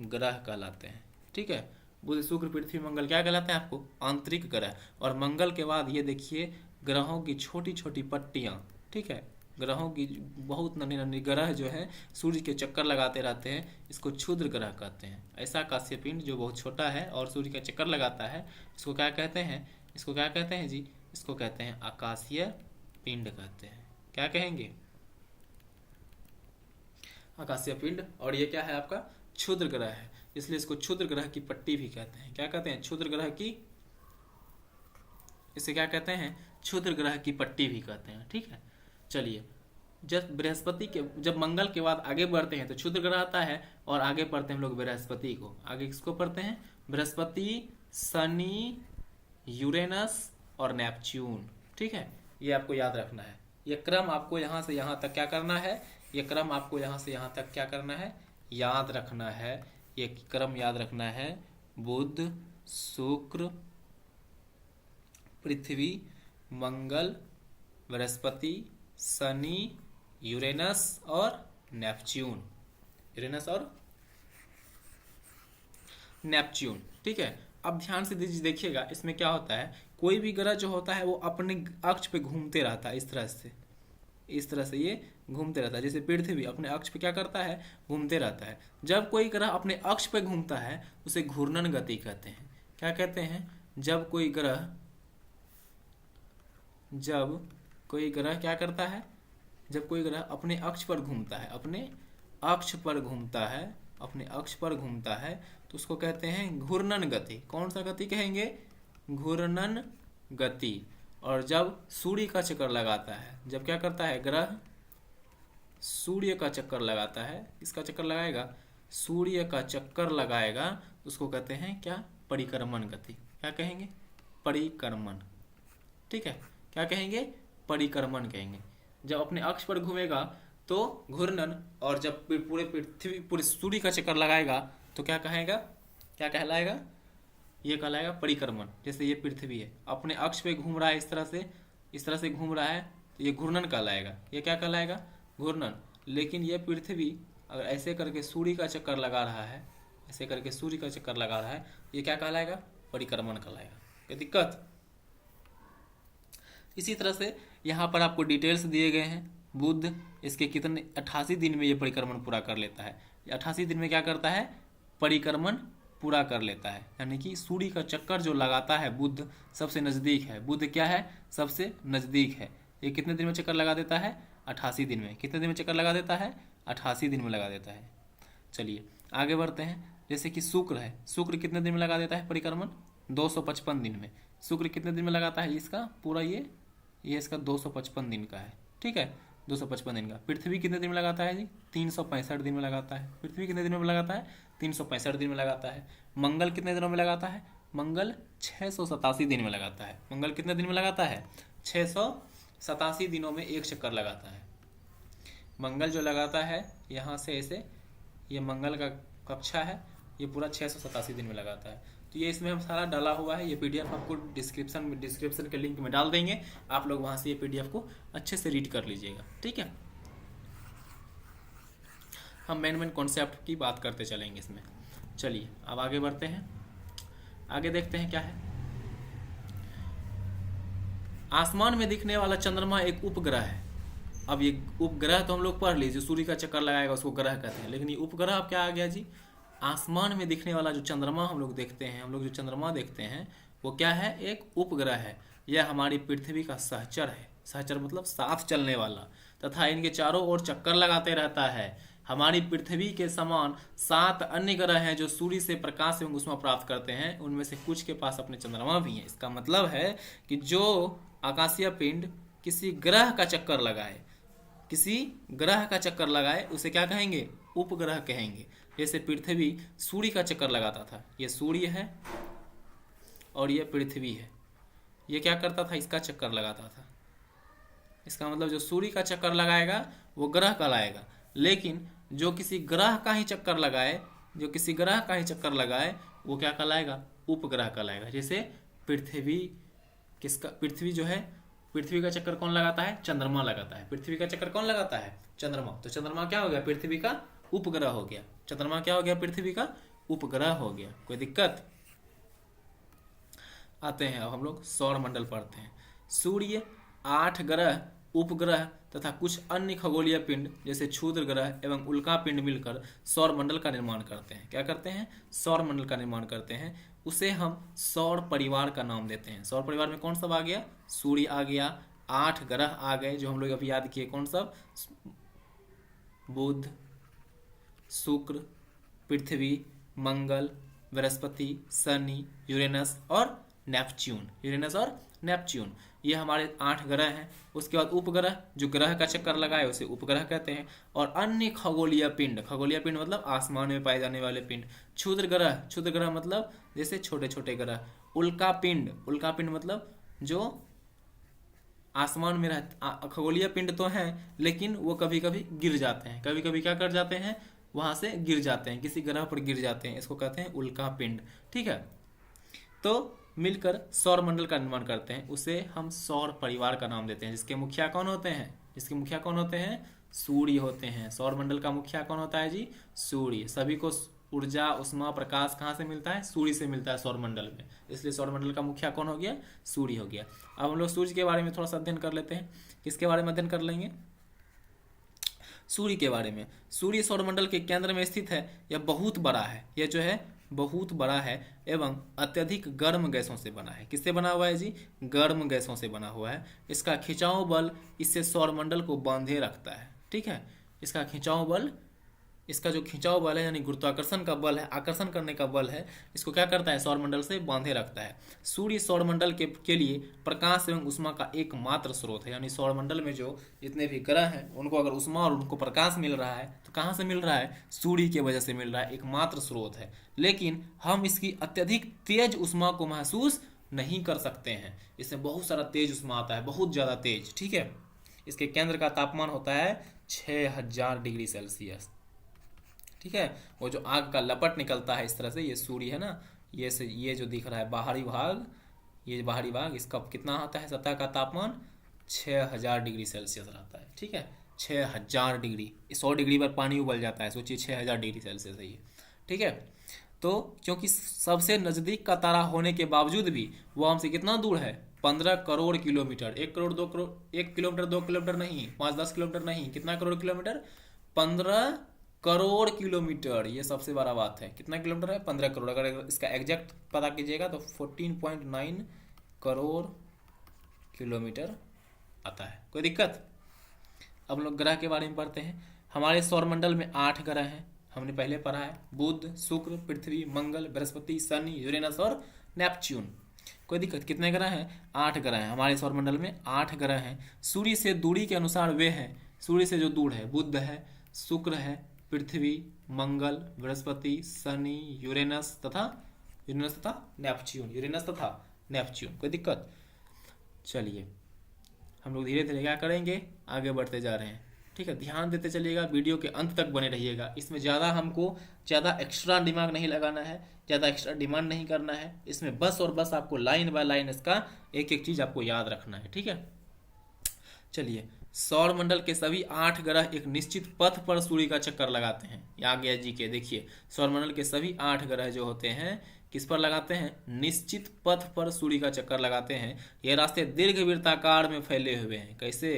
[SPEAKER 1] ग्रह कहलाते हैं। ठीक है, बुध, शुक्र, पृथ्वी, मंगल क्या कहलाते हैं आपको? आंतरिक ग्रह। और मंगल के बाद ये देखिए ग्रहों की छोटी छोटी पट्टियां। ठीक है, ग्रहों की बहुत नन्ही नन्ही ग्रह जो है सूर्य के चक्कर लगाते रहते हैं, इसको क्षुद्र ग्रह कहते हैं। ऐसा कांस्य पिंड जो बहुत छोटा है और सूर्य का चक्कर लगाता है, इसको क्या कहते हैं? इसको क्या कहते हैं जी? इसको कहते हैं आकाशीय पिंड कहते हैं। क्या कहेंगे? आकाशीय पिंड। और ये क्या है आपका? क्षुद्र ग्रह है, इसलिए इसको क्षुद्र ग्रह की पट्टी भी कहते हैं। क्या कहते हैं? क्षुद्र ग्रह की, इसे क्या कहते हैं? क्षुद्र ग्रह की पट्टी भी कहते हैं। ठीक है, चलिए जब मंगल के बाद आगे बढ़ते हैं तो क्षुद्र ग्रह आता है, और आगे पढ़ते हैं हम लोग बृहस्पति को। आगे किसको पढ़ते हैं? बृहस्पति, शनि, यूरेनस और नेपच्यून। ठीक है, ये आपको याद रखना है। ये क्रम आपको यहाँ से यहाँ तक क्या करना है? ये क्रम आपको यहाँ से यहाँ तक क्या करना है? याद रखना है। ये क्रम याद रखना है। बुध, शुक्र, पृथ्वी, मंगल, बृहस्पति, शनि, यूरेनस और नेपच्यून। यूरेनस और नेपच्यून। ठीक है, अब ध्यान से देखिएगा, इसमें क्या होता है? कोई भी ग्रह जो होता है वो अपने अक्ष पे घूमते रहता है। इस तरह से ये घूमते रहता है। जैसे पृथ्वी अपने अक्ष पे क्या करता है? घूमते रहता है। जब कोई ग्रह अपने अक्ष पे घूमता है उसे घूर्णन गति कहते हैं। क्या कहते हैं? जब कोई ग्रह क्या करता है? जब कोई ग्रह अपने अक्ष पर घूमता है, अपने अक्ष पर घूमता है तो उसको कहते हैं घूर्णन गति। कौन सा गति कहेंगे? घूर्णन गति। और जब सूर्य का चक्कर लगाता है, जब क्या करता है? ग्रह सूर्य का चक्कर लगाता है, इसका चक्कर लगाएगा, सूर्य का चक्कर लगाएगा, उसको कहते हैं क्या? परिक्रमण गति। क्या कहेंगे? परिक्रमण। ठीक है, क्या कहेंगे? परिक्रमण कहेंगे। जब अपने अक्ष पर घूमेगा तो घूर्णन, और जब पूरे सूर्य का चक्कर लगाएगा तो क्या कहेगा? क्या कहलाएगा? ये कहलाएगा परिक्रमण। जैसे ये पृथ्वी है, अपने अक्ष पे घूम रहा है, इस तरह से घूम रहा है, तो ये घूर्णन कहलाएगा। ये क्या कहलाएगा? घूर्णन। लेकिन ये पृथ्वी अगर ऐसे करके सूर्य का चक्कर लगा रहा है, ये क्या कहलाएगा? परिक्रमण कहलाएगा। क्या दिक्कत? इसी तरह से यहाँ पर आपको डिटेल्स दिए गए हैं। बुध, इसके कितने 88 दिन में ये परिक्रमण पूरा कर लेता है। 88 दिन में क्या करता है? परिक्रमण पूरा कर लेता है। यानी कि सूर्य का चक्कर जो लगाता है, बुध सबसे नजदीक है। बुध क्या है? सबसे नजदीक है। ये कितने दिन में चक्कर लगा देता है? 88 दिन में। कितने दिन में चक्कर लगा देता है? 88 दिन में लगा देता है। चलिए आगे बढ़ते हैं। जैसे कि शुक्र है, शुक्र कितने दिन में लगा देता है परिक्रमण? 255 दिन में। शुक्र कितने दिन में लगाता है इसका पूरा, ये इसका 255 दिन का है, ठीक है, 255 दिन का। पृथ्वी कितने दिन में लगाता है जी? 365 दिन में लगाता है। पृथ्वी कितने दिनों में लगाता है? 365 दिन में लगाता है। मंगल कितने दिनों में लगाता है? मंगल 687 दिन में लगाता है। मंगल कितने दिन में लगाता है? 687 दिनों में एक चक्कर लगाता है। मंगल जो लगाता है यहाँ से ऐसे, ये मंगल का कक्षा है, ये पूरा 687 दिन में लगाता है। तो ये इसमें हम सारा डाला हुआ है। ये पीडीएफ आपको डिस्क्रिप्शन के लिंक में डाल देंगे, आप लोग वहाँ से ये पीडीएफ को अच्छे से रीड कर लीजिएगा, ठीक है। हम मेन कॉन्सेप्ट की बात करते चलेंगे इसमें। चलिए अब आगे बढ़ते हैं, आगे देखते हैं क्या है। आसमान में दिखने वाला चंद्रमा एक उपग्रह है। अब ये उपग्रह तो हम लोग पढ़ लीजिए, सूर्य का चक्कर लगाएगा उसको ग्रह कहते हैं, लेकिन ये उपग्रह अब क्या आ गया जी? आसमान में दिखने वाला जो चंद्रमा हम लोग देखते हैं, हम लोग जो चंद्रमा देखते हैं वो क्या है? एक उपग्रह है। यह हमारी पृथ्वी का सहचर है। सहचर मतलब साथ चलने वाला, तथा इनके चारों ओर चक्कर लगाते रहता है। हमारी पृथ्वी के समान 7 अन्य ग्रह हैं जो सूर्य से प्रकाश एवं ऊष्मा प्राप्त करते हैं। उनमें से कुछ के पास अपने चंद्रमा भी हैं। इसका मतलब है कि जो आकाशीय पिंड किसी ग्रह का चक्कर लगाए, किसी ग्रह का चक्कर लगाए, उसे क्या कहेंगे? उपग्रह कहेंगे। जैसे पृथ्वी सूर्य का चक्कर लगाता था, ये सूर्य है और ये पृथ्वी है। ये क्या करता था? इसका चक्कर लगाता था। इसका मतलब जो सूर्य का चक्कर लगाएगा वो ग्रह कहलाएगा, लेकिन जो किसी ग्रह का ही चक्कर लगाए, जो किसी ग्रह का ही चक्कर लगाए वो क्या कहलाएगा? उपग्रह कहलाएगा। जैसे पृथ्वी, किसका? पृथ्वी जो है, पृथ्वी का चक्कर कौन लगाता है? चंद्रमा लगाता है। पृथ्वी का चक्कर कौन लगाता है? चंद्रमा। तो चंद्रमा क्या हो गया? पृथ्वी का उपग्रह हो गया। चंद्रमा क्या हो गया? पृथ्वी का उपग्रह हो गया। कोई दिक्कत? आते हैं अब हम लोग सौर मंडल पढ़ते हैं। सूर्य, 8 ग्रह, उपग्रह तथा कुछ अन्य खगोलीय पिंड जैसे क्षुद्र ग्रह एवं उल्का पिंड मिलकर सौर मंडल का निर्माण करते हैं। क्या करते हैं? सौर मंडल का निर्माण करते हैं। उसे हम सौर परिवार का नाम देते हैं। सौर परिवार में कौन सब आ गया? सूर्य आ गया, 8 ग्रह आ गए जो हम लोग अभी याद किए, कौन सब? बुध, शुक्र, पृथ्वी, मंगल, बृहस्पति, शनि, यूरेनस और नेपच्यून। यूरेनस और नेपच्यून ये हमारे 8 ग्रह हैं। उसके बाद उपग्रह, जो ग्रह का चक्कर लगाए उसे उपग्रह कहते हैं। और अन्य खगोलीय पिंड, खगोलीय पिंड मतलब आसमान में पाए जाने वाले पिंड। क्षुद्र ग्रह, क्षुद्र ग्रह मतलब जैसे छोटे छोटे ग्रह। उल्का पिंड, उल्का पिंड मतलब जो आसमान में रहते, खगोलीय पिंड तो हैं लेकिन वो कभी कभी गिर जाते हैं, कभी कभी क्या कर जाते हैं? वहां से गिर जाते हैं, किसी ग्रह पर गिर जाते हैं, इसको कहते हैं उल्का पिंड, ठीक है। तो मिलकर सौर मंडल का निर्माण करते हैं, उसे हम सौर परिवार का नाम देते हैं। जिसके मुखिया कौन होते हैं? जिसके मुखिया कौन होते हैं? सूर्य होते हैं। सौर मंडल का मुखिया कौन होता है जी? सूर्य। सभी को ऊर्जा, उष्मा, प्रकाश कहाँ से मिलता है? सूर्य से मिलता है सौर मंडल में, इसलिए सौर मंडल का मुखिया कौन हो गया? सूर्य हो गया। अब हम लोग सूर्य के बारे में थोड़ा सा अध्ययन कर लेते हैं। किसके बारे में अध्ययन कर लेंगे? सूर्य के बारे में। सूर्य सौरमंडल के केंद्र में स्थित है। यह बहुत बड़ा है, यह जो है बहुत बड़ा है एवं अत्यधिक गर्म गैसों से बना है। किससे बना हुआ है जी? गर्म गैसों से बना हुआ है। इसका खिंचाव बल इससे सौरमंडल को बांधे रखता है, ठीक है। इसका खिंचाव बल, इसका जो खिंचाव बल है यानी गुरुत्वाकर्षण का बल है, आकर्षण करने का बल है, इसको क्या करता है? सौरमंडल से बांधे रखता है। सूर्य सौरमंडल के लिए प्रकाश एवं उष्मा का एकमात्र स्रोत है। यानी सौरमंडल में जो जितने भी ग्रह हैं उनको अगर उष्मा और उनको प्रकाश मिल रहा है तो कहाँ से मिल रहा है? सूर्य की वजह से मिल रहा है, एकमात्र स्रोत है। लेकिन हम इसकी अत्यधिक तेज उष्मा को महसूस नहीं कर सकते हैं। इसमें बहुत सारा तेज उष्मा आता है, बहुत ज़्यादा तेज, ठीक है। इसके केंद्र का तापमान होता है 6000 डिग्री सेल्सियस, ठीक है। वो जो आग का लपट निकलता है इस तरह से, ये सूर्य है ना, ये जो दिख रहा है बाहरी भाग, ये बाहरी भाग, इसका कितना आता है? सतह का तापमान 6000 डिग्री सेल्सियस रहता है, ठीक है। 6000 डिग्री, 100 डिग्री पर पानी उबल जाता है, सोचिए 6000 डिग्री सेल्सियस है ये, ठीक है। तो क्योंकि सबसे नज़दीक का तारा होने के बावजूद भी वो हमसे कितना दूर है? 15 crore kilometre. 1 crore 2 crore, 1 kilometre 2 kilometre नहीं, 5-10 किलोमीटर नहीं, कितना करोड़ किलोमीटर? 15 करोड़ किलोमीटर। ये सबसे बड़ा बात है। कितना किलोमीटर है? 15 करोड़। अगर इसका एग्जैक्ट पता कीजिएगा तो 14.9 करोड़ किलोमीटर आता है। कोई दिक्कत? अब लोग ग्रह के बारे में पढ़ते हैं। हमारे सौरमंडल में 8 ग्रह हैं, हमने पहले पढ़ा है। बुध, शुक्र, पृथ्वी, मंगल, बृहस्पति, शनि, यूरेनस और नेपच्यून। कोई दिक्कत? कितने ग्रह हैं? 8 ग्रह हैं हमारे सौरमंडल में, 8 ग्रह हैं। सूर्य से दूरी के अनुसार वे हैं, सूर्य से जो दूर है, बुध है, शुक्र है, पृथ्वी, मंगल, बृहस्पति, शनि, यूरेनस तथा नेपच्यून, यूरेनस तथा नेपच्यून। कोई दिक्कत? चलिए हम लोग धीरे धीरे क्या करेंगे, आगे बढ़ते जा रहे हैं। ठीक है, ध्यान देते चलिएगा, वीडियो के अंत तक बने रहिएगा। इसमें ज़्यादा एक्स्ट्रा दिमाग नहीं लगाना है, ज़्यादा एक्स्ट्रा डिमांड नहीं करना है। इसमें बस और बस आपको लाइन बाय लाइन इसका एक एक चीज़ आपको याद रखना है। ठीक है, चलिए। सौर मंडल के सभी 8 ग्रह एक निश्चित पथ पर सूर्य का चक्कर लगाते हैं। आ गया जी के, देखिए सौर मंडल के सभी 8 ग्रह जो होते हैं किस पर लगाते हैं? निश्चित पथ पर सूर्य का चक्कर लगाते हैं। ये रास्ते दीर्घवृत्ताकार में फैले हुए हैं। कैसे?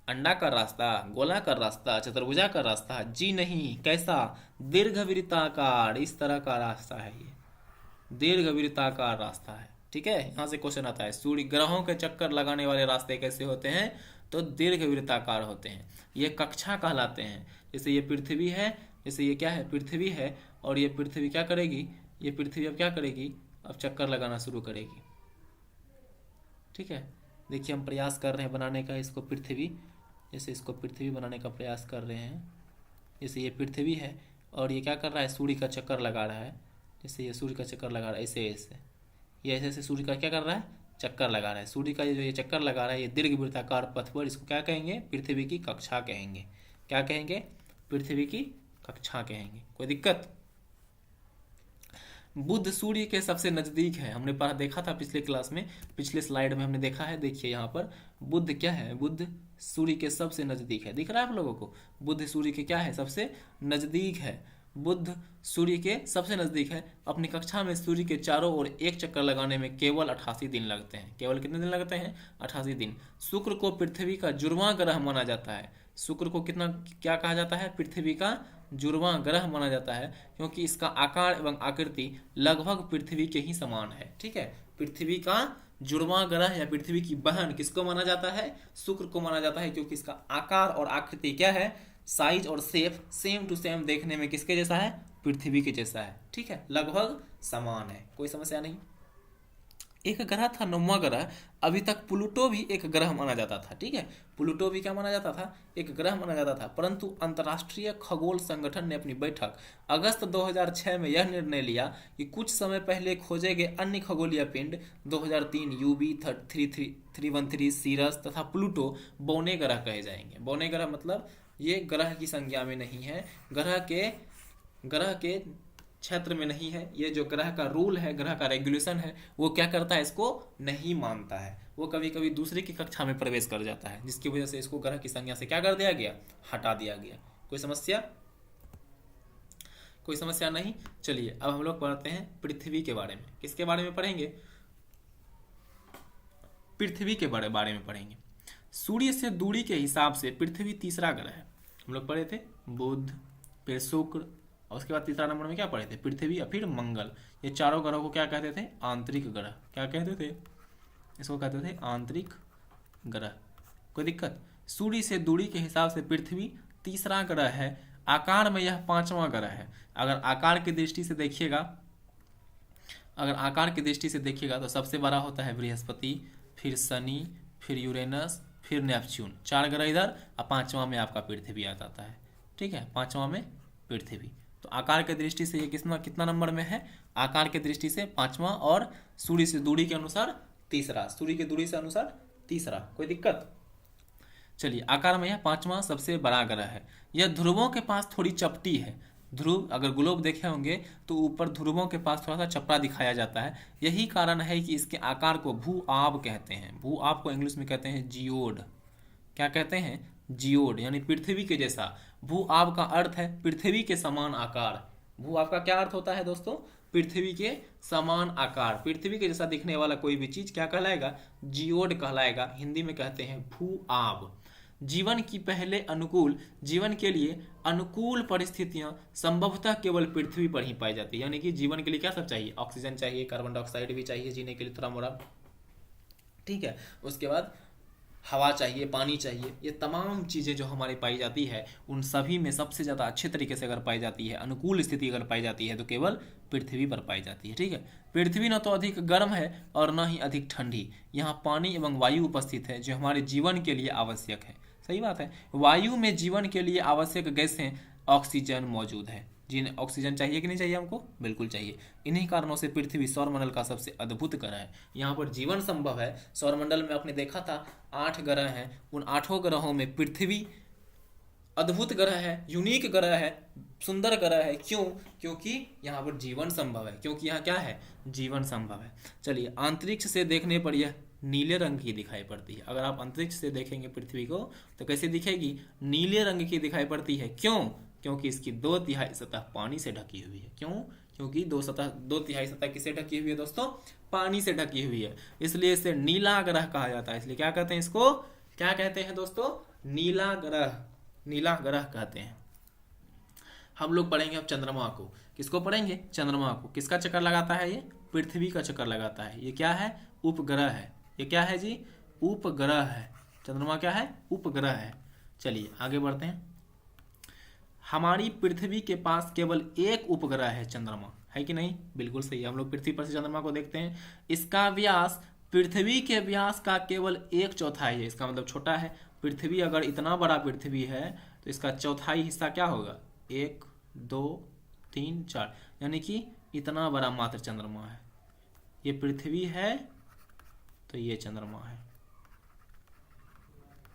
[SPEAKER 1] अंडाकार रास्ता, गोलाकार रास्ता, चतुर्भुजा का रास्ता? जी नहीं, कैसा? दीर्घवृत्ताकार, इस तरह का रास्ता है, ये दीर्घवृत्ताकार रास्ता है। ठीक है, यहाँ से क्वेश्चन आता है सूर्य ग्रहों के चक्कर लगाने वाले रास्ते कैसे होते हैं? तो दीर्घवृत्ताकार होते हैं। ये कक्षा कहलाते हैं। जैसे ये पृथ्वी है, जैसे ये क्या है? पृथ्वी है, और ये पृथ्वी क्या करेगी? ये पृथ्वी अब क्या करेगी? अब चक्कर लगाना शुरू करेगी। ठीक है, देखिए हम प्रयास कर रहे हैं बनाने का इसको पृथ्वी, जैसे इसको पृथ्वी बनाने का प्रयास कर रहे हैं। जैसे ये पृथ्वी है और ये क्या कर रहा है? सूर्य का चक्कर लगा रहा है। जैसे ये सूर्य का चक्कर लगा रहा है, ऐसे ऐसे, ये ऐसे ऐसे सूर्य का क्या कर रहा है? चक्कर लगा रहा है। सूर्य का जो ये चक्कर लगा रहा है, ये दीर्घवृत्ताकार पथ पर, इसको क्या कहेंगे? पृथ्वी की कक्षा कहेंगे। क्या कहेंगे? पृथ्वी की कक्षा कहेंगे। कोई दिक्कत? बुध सूर्य के सबसे नजदीक है। हमने पढ़ा देखा था पिछले क्लास में, पिछले स्लाइड में हमने देखा है। देखिए यहाँ पर बुध क्या है? बुध सूर्य के सबसे नजदीक है। दिख रहा है आप लोगों को? बुध सूर्य के क्या है? सबसे नजदीक है। बुध सूर्य के सबसे नजदीक है। अपनी कक्षा में सूर्य के चारों ओर एक चक्कर लगाने में केवल 88 दिन लगते हैं। केवल कितने दिन लगते हैं? 88 दिन। शुक्र को पृथ्वी का जुड़वां ग्रह माना जाता है। शुक्र को कितना क्या कहा जाता है? पृथ्वी का जुड़वां ग्रह माना जाता है, क्योंकि इसका आकार एवं आकृति लगभग पृथ्वी के ही समान है। ठीक है, पृथ्वी का जुड़वां ग्रह या पृथ्वी की बहन किसको माना जाता है? शुक्र को माना जाता है, क्योंकि इसका आकार और आकृति क्या है? साइज और शेप सेम टू सेम देखने में किसके जैसा है? पृथ्वी के जैसा है। ठीक है, लगभग समान है, कोई समस्या नहीं। एक ग्रह था 9वां ग्रह, अभी तक प्लूटो भी एक ग्रह माना जाता था। ठीक है, प्लूटो भी क्या माना जाता था? एक ग्रह माना जाता था। परंतु अंतर्राष्ट्रीय खगोल संगठन ने अपनी बैठक अगस्त 2006 में यह निर्णय लिया कि कुछ समय पहले खोजे गए अन्य खगोलीय पिंड 2003 यूबी 313 सीरस तथा प्लूटो बौने ग्रह कहे जाएंगे। बौने ग्रह मतलब ये ग्रह की संज्ञा में नहीं है, ग्रह के क्षेत्र में नहीं है। ये जो ग्रह का रूल है, ग्रह का रेगुलेशन है, वो क्या करता है? इसको नहीं मानता है। वो कभी कभी दूसरे की कक्षा में प्रवेश कर जाता है, जिसकी वजह से इसको ग्रह की संज्ञा से क्या कर दिया गया? हटा दिया गया। कोई समस्या? कोई समस्या नहीं। चलिए अब हम लोग पढ़ते हैं पृथ्वी के बारे में। किसके बारे में पढ़ेंगे? पृथ्वी के बारे में पढ़ेंगे। सूर्य से दूरी के हिसाब से पृथ्वी तीसरा ग्रह है। हम लोग पढ़े थे बुध, फिर शुक्र, और उसके बाद तीसरा नंबर में क्या पढ़े थे? पृथ्वी और फिर मंगल। ये चारों ग्रहों को क्या कहते थे? आंतरिक ग्रह। क्या कहते थे? इसको कहते थे आंतरिक ग्रह। कोई दिक्कत? सूर्य से दूरी के हिसाब से पृथ्वी तीसरा ग्रह है। आकार में यह 5वां ग्रह है। अगर आकार की दृष्टि से देखिएगा तो सबसे बड़ा होता है बृहस्पति, फिर शनि, फिर यूरेनस, फिर नेपच्यून। 4 ग्रह इधर, और 5वां में आपका पृथ्वी आ जाता है। ठीक है, 5वां में पृथ्वी। तो आकार की दृष्टि से ये कितना नंबर में है? आकार की दृष्टि से 5वां, और सूर्य से दूरी के अनुसार तीसरा। सूर्य की दूरी से अनुसार तीसरा। कोई दिक्कत? चलिए, आकार में यह 5वां सबसे बड़ा ग्रह है। यह ध्रुवों के पास थोड़ी चपटी है। ध्रुव, अगर ग्लोब देखे होंगे तो ऊपर ध्रुवों के पास थोड़ा सा चपड़ा दिखाया जाता है। यही कारण है कि इसके आकार को भू आब कहते हैं। भू आब को इंग्लिश में कहते हैं जियोड। क्या कहते हैं? जियोड, यानी पृथ्वी के जैसा। भू आब का अर्थ है पृथ्वी के समान आकार। भू आब का क्या अर्थ होता है दोस्तों? पृथ्वी के समान आकार। पृथ्वी के जैसा दिखने वाला कोई भी चीज क्या कहलाएगा? जियोड कहलाएगा। हिंदी में कहते हैं भू आब। जीवन के लिए अनुकूल परिस्थितियां संभवतः केवल पृथ्वी पर ही पाई जाती है। यानी कि जीवन के लिए क्या सब चाहिए? ऑक्सीजन चाहिए, कार्बन डाइऑक्साइड भी चाहिए जीने के लिए थोड़ा मोड़ा। ठीक है, उसके बाद हवा चाहिए, पानी चाहिए। ये तमाम चीज़ें जो हमारी पाई जाती है, उन सभी में सबसे ज़्यादा अच्छे तरीके से अगर पाई जाती है, अनुकूल स्थिति अगर पाई जाती है, तो केवल पृथ्वी पर पाई जाती है। ठीक है, पृथ्वी न तो अधिक गर्म है और न ही अधिक ठंडी। यहाँ पानी एवं वायु उपस्थित है जो हमारे जीवन के लिए आवश्यक है। सही बात है, वायु में जीवन के लिए आवश्यक गैसें ऑक्सीजन मौजूद है। जिन ऑक्सीजन चाहिए कि नहीं चाहिए हमको? बिल्कुल चाहिए। इन्हीं कारणों से पृथ्वी सौरमंडल का सबसे अद्भुत ग्रह है। यहाँ पर जीवन संभव है। सौरमंडल में आपने देखा था 8 ग्रह हैं, उन 8 ग्रहों में पृथ्वी अद्भुत ग्रह है, यूनिक ग्रह है, सुंदर ग्रह है। क्यों? क्योंकि यहाँ पर जीवन संभव है, क्योंकि यहाँ क्या है? जीवन संभव है। चलिए, अंतरिक्ष से देखने पर यह नीले रंग की दिखाई पड़ती है। अगर आप अंतरिक्ष से देखेंगे पृथ्वी को तो कैसे दिखेगी? नीले रंग की दिखाई पड़ती है। क्यों? क्योंकि इसकी 2/3 सतह पानी से ढकी हुई है। क्यों? क्योंकि 2/3 सतह किससे ढकी हुई है दोस्तों? पानी से ढकी हुई है, इसलिए इसे नीला ग्रह कहा जाता है। इसलिए क्या कहते हैं इसको? क्या कहते हैं दोस्तों? नीला ग्रह, नीला ग्रह कहते हैं। हम लोग पढ़ेंगे अब चंद्रमा को। किसको पढ़ेंगे? चंद्रमा को। किसका चक्कर लगाता है ये? पृथ्वी का चक्कर लगाता है। ये क्या है? उपग्रह है। ये क्या है जी? उपग्रह है। चंद्रमा क्या है? उपग्रह है। चलिए आगे बढ़ते हैं। हमारी पृथ्वी के पास केवल एक उपग्रह है, चंद्रमा, है कि नहीं? बिल्कुल सही है। हम लोग पृथ्वी पर से चंद्रमा को देखते हैं। इसका व्यास पृथ्वी के व्यास का केवल 1/4 है। इसका मतलब छोटा है। पृथ्वी अगर इतना बड़ा पृथ्वी है तो इसका चौथाई हिस्सा क्या होगा? 1, 2, 3, 4, यानी कि इतना बड़ा मात्र चंद्रमा है। ये पृथ्वी है तो ये चंद्रमा है।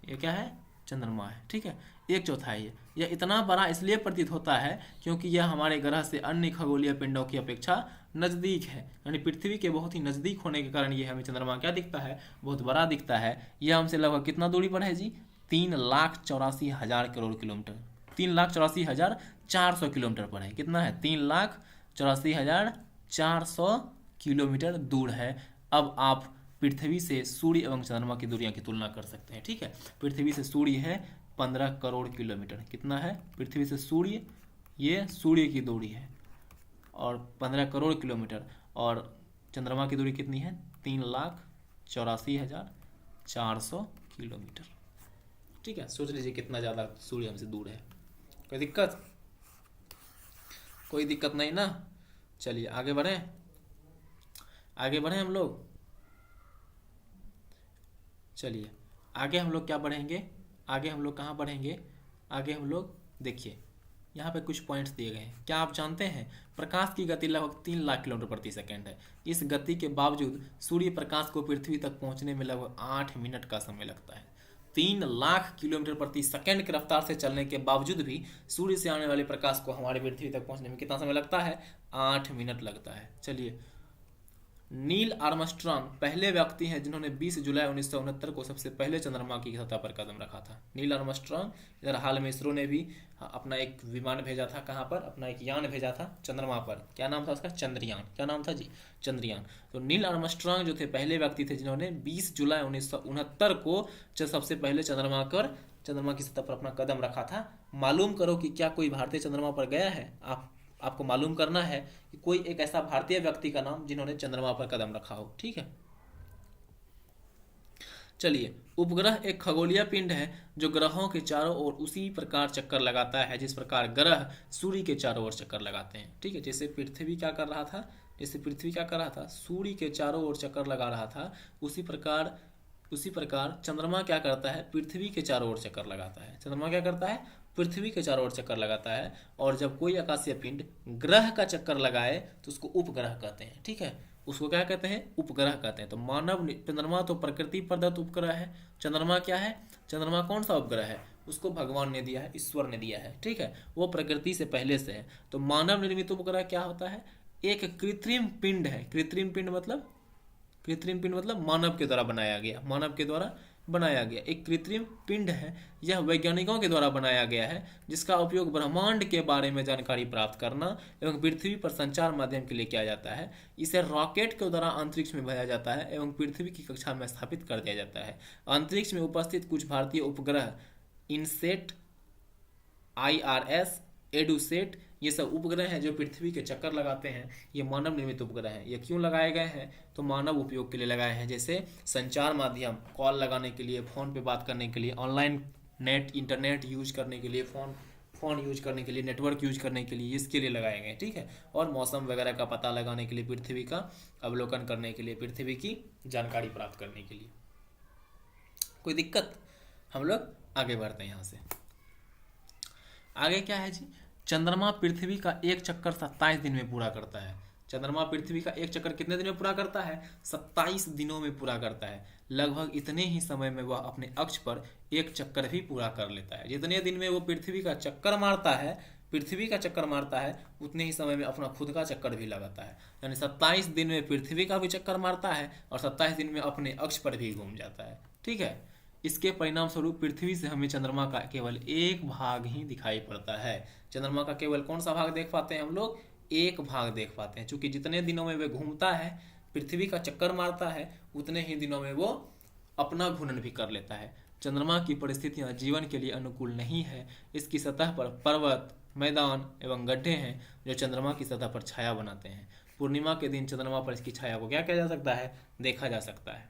[SPEAKER 1] ये क्या है? चंद्रमा है। ठीक है, 1/4 है। यह इतना बड़ा इसलिए प्रतीत होता है क्योंकि यह हमारे ग्रह से अन्य खगोलीय पिंडों की अपेक्षा नजदीक है। यानी पृथ्वी के बहुत ही नजदीक होने के कारण ये हमें चंद्रमा क्या दिखता है? बहुत बड़ा दिखता है। यह हमसे लगभग कितना दूरी पर है जी? 3,84,000 करोड़ किलोमीटर, 3,84,400 किलोमीटर पर है। कितना है? 3,84,400 किलोमीटर दूर है। अब आप पृथ्वी से सूर्य एवं चंद्रमा की दूरियां की तुलना कर सकते हैं। ठीक है, पृथ्वी से सूर्य है 15 करोड़ किलोमीटर। कितना है? पृथ्वी से सूर्य, ये सूर्य की दूरी है, और 15 करोड़ किलोमीटर। और चंद्रमा की दूरी कितनी है? 3,84,400 किलोमीटर। ठीक है, सोच लीजिए कितना ज़्यादा सूर्य हमसे दूर है। कोई दिक्कत? कोई दिक्कत नहीं ना। चलिए आगे बढ़ें, आगे बढ़ें हम लोग। चलिए आगे हम लोग क्या बढ़ेंगे? आगे हम लोग कहाँ बढ़ेंगे? आगे हम लोग देखिए, यहाँ पे कुछ पॉइंट्स दिए गए हैं। क्या आप जानते हैं प्रकाश की गति लगभग 3 लाख किलोमीटर प्रति सेकेंड है। इस गति के बावजूद सूर्य प्रकाश को पृथ्वी तक पहुँचने में लगभग 8 मिनट का समय लगता है। 3 लाख किलोमीटर प्रति सेकेंड की रफ्तार से चलने के बावजूद भी सूर्य से आने वाले प्रकाश को हमारे पृथ्वी तक पहुँचने में कितना समय लगता है? 8 मिनट लगता है। चलिए, नील आर्मस्ट्रांग पहले व्यक्ति हैं जिन्होंने 20 जुलाई 1969 को सबसे पहले चंद्रमा की सतह पर कदम रखा था। नील आर्मस्ट्रांग, इधर हाल में इसरो ने भी अपना एक विमान भेजा था। कहाँ पर? अपना एक यान भेजा था चंद्रमा पर। क्या नाम था उसका? चंद्रयान। क्या नाम था जी? चंद्रयान। तो नील आर्मस्ट्रांग जो थे पहले व्यक्ति थे जिन्होंने 20 जुलाई 1969 को सबसे पहले चंद्रमा की सतह पर अपना कदम रखा था। मालूम करो कि क्या कोई भारतीय चंद्रमा पर गया है? आपको मालूम करना है कि कोई एक ऐसा भारतीय व्यक्ति का नाम जिन्होंने चंद्रमा पर कदम रखा हो। ठीक है, चलिए, उपग्रह एक खगोलीय पिंड है जो ग्रहों के चारों ओर उसी प्रकार चक्कर लगाता है जिस प्रकार ग्रह सूर्य के चारों ओर चक्कर लगाते हैं। ठीक है, जैसे पृथ्वी क्या कर रहा था? सूर्य के चारों ओर चक्कर लगा रहा था, उसी प्रकार चंद्रमा क्या करता है? पृथ्वी के चारों ओर चक्कर लगाता है। चंद्रमा क्या करता है? पृथ्वी के चारों ओर चक्कर लगाता है। और जब कोई आकाशीय पिंड ग्रह का चक्कर लगाए तो उसको उपग्रह कहते हैं। ठीक है, उसको क्या कहते हैं? उपग्रह कहते हैं। तो चंद्रमा तो प्रकृति प्रदत्त उपग्रह है। चंद्रमा क्या है? चंद्रमा कौन सा उपग्रह है? उसको भगवान ने दिया है, ईश्वर ने दिया है। ठीक है, वो प्रकृति से पहले से है। तो मानव निर्मित उपग्रह क्या होता है? एक कृत्रिम पिंड है। कृत्रिम पिंड मतलब मानव के द्वारा बनाया गया एक कृत्रिम पिंड है। यह वैज्ञानिकों के द्वारा बनाया गया है जिसका उपयोग ब्रह्मांड के बारे में जानकारी प्राप्त करना एवं पृथ्वी पर संचार माध्यम के लिए किया जाता है। इसे रॉकेट के द्वारा अंतरिक्ष में भेजा जाता है एवं पृथ्वी की कक्षा में स्थापित कर दिया जाता है। अंतरिक्ष में उपस्थित कुछ भारतीय उपग्रह इनसेट, IRS, एडुसेट, ये सब उपग्रह हैं जो पृथ्वी के चक्कर लगाते हैं। ये मानव निर्मित उपग्रह हैं। ये क्यों लगाए गए हैं? तो मानव उपयोग के लिए लगाए हैं। जैसे संचार माध्यम, कॉल लगाने के लिए, फ़ोन पे बात करने के लिए, ऑनलाइन इंटरनेट यूज करने के लिए, फ़ोन यूज करने के लिए, नेटवर्क यूज करने के लिए, इसके लिए लगाए गए, ठीक है। और मौसम वगैरह का पता लगाने के लिए, पृथ्वी का अवलोकन करने के लिए, पृथ्वी की जानकारी प्राप्त करने के लिए। कोई दिक्कत? हम लोग आगे बढ़ते हैं यहाँ से। आगे क्या है जी, चंद्रमा पृथ्वी का एक चक्कर 27 दिन में पूरा करता है। चंद्रमा पृथ्वी का एक चक्कर कितने दिन में पूरा करता है? 27 दिनों में पूरा करता है। लगभग इतने ही समय में वह अपने अक्ष पर एक चक्कर भी पूरा कर लेता है। जितने दिन में वो पृथ्वी का चक्कर मारता है, पृथ्वी का चक्कर मारता है, उतने ही समय में अपना खुद का चक्कर भी लगाता है। यानी 27 दिन में पृथ्वी का भी चक्कर मारता है और 27 दिन में अपने अक्ष पर भी घूम जाता है, ठीक है। इसके परिणाम स्वरूप पृथ्वी से हमें चंद्रमा का केवल एक भाग ही दिखाई पड़ता है। चंद्रमा का केवल कौन सा भाग देख पाते हैं हम लोग? एक भाग देख पाते हैं, क्योंकि जितने दिनों में वह घूमता है, पृथ्वी का चक्कर मारता है, उतने ही दिनों में वो अपना घूर्णन भी कर लेता है। चंद्रमा की परिस्थितियां जीवन के लिए अनुकूल नहीं है। इसकी सतह पर पर्वत, मैदान एवं गड्ढे हैं जो चंद्रमा की सतह पर छाया बनाते हैं। पूर्णिमा के दिन चंद्रमा पर इसकी छाया को क्या किया जा सकता है? देखा जा सकता है।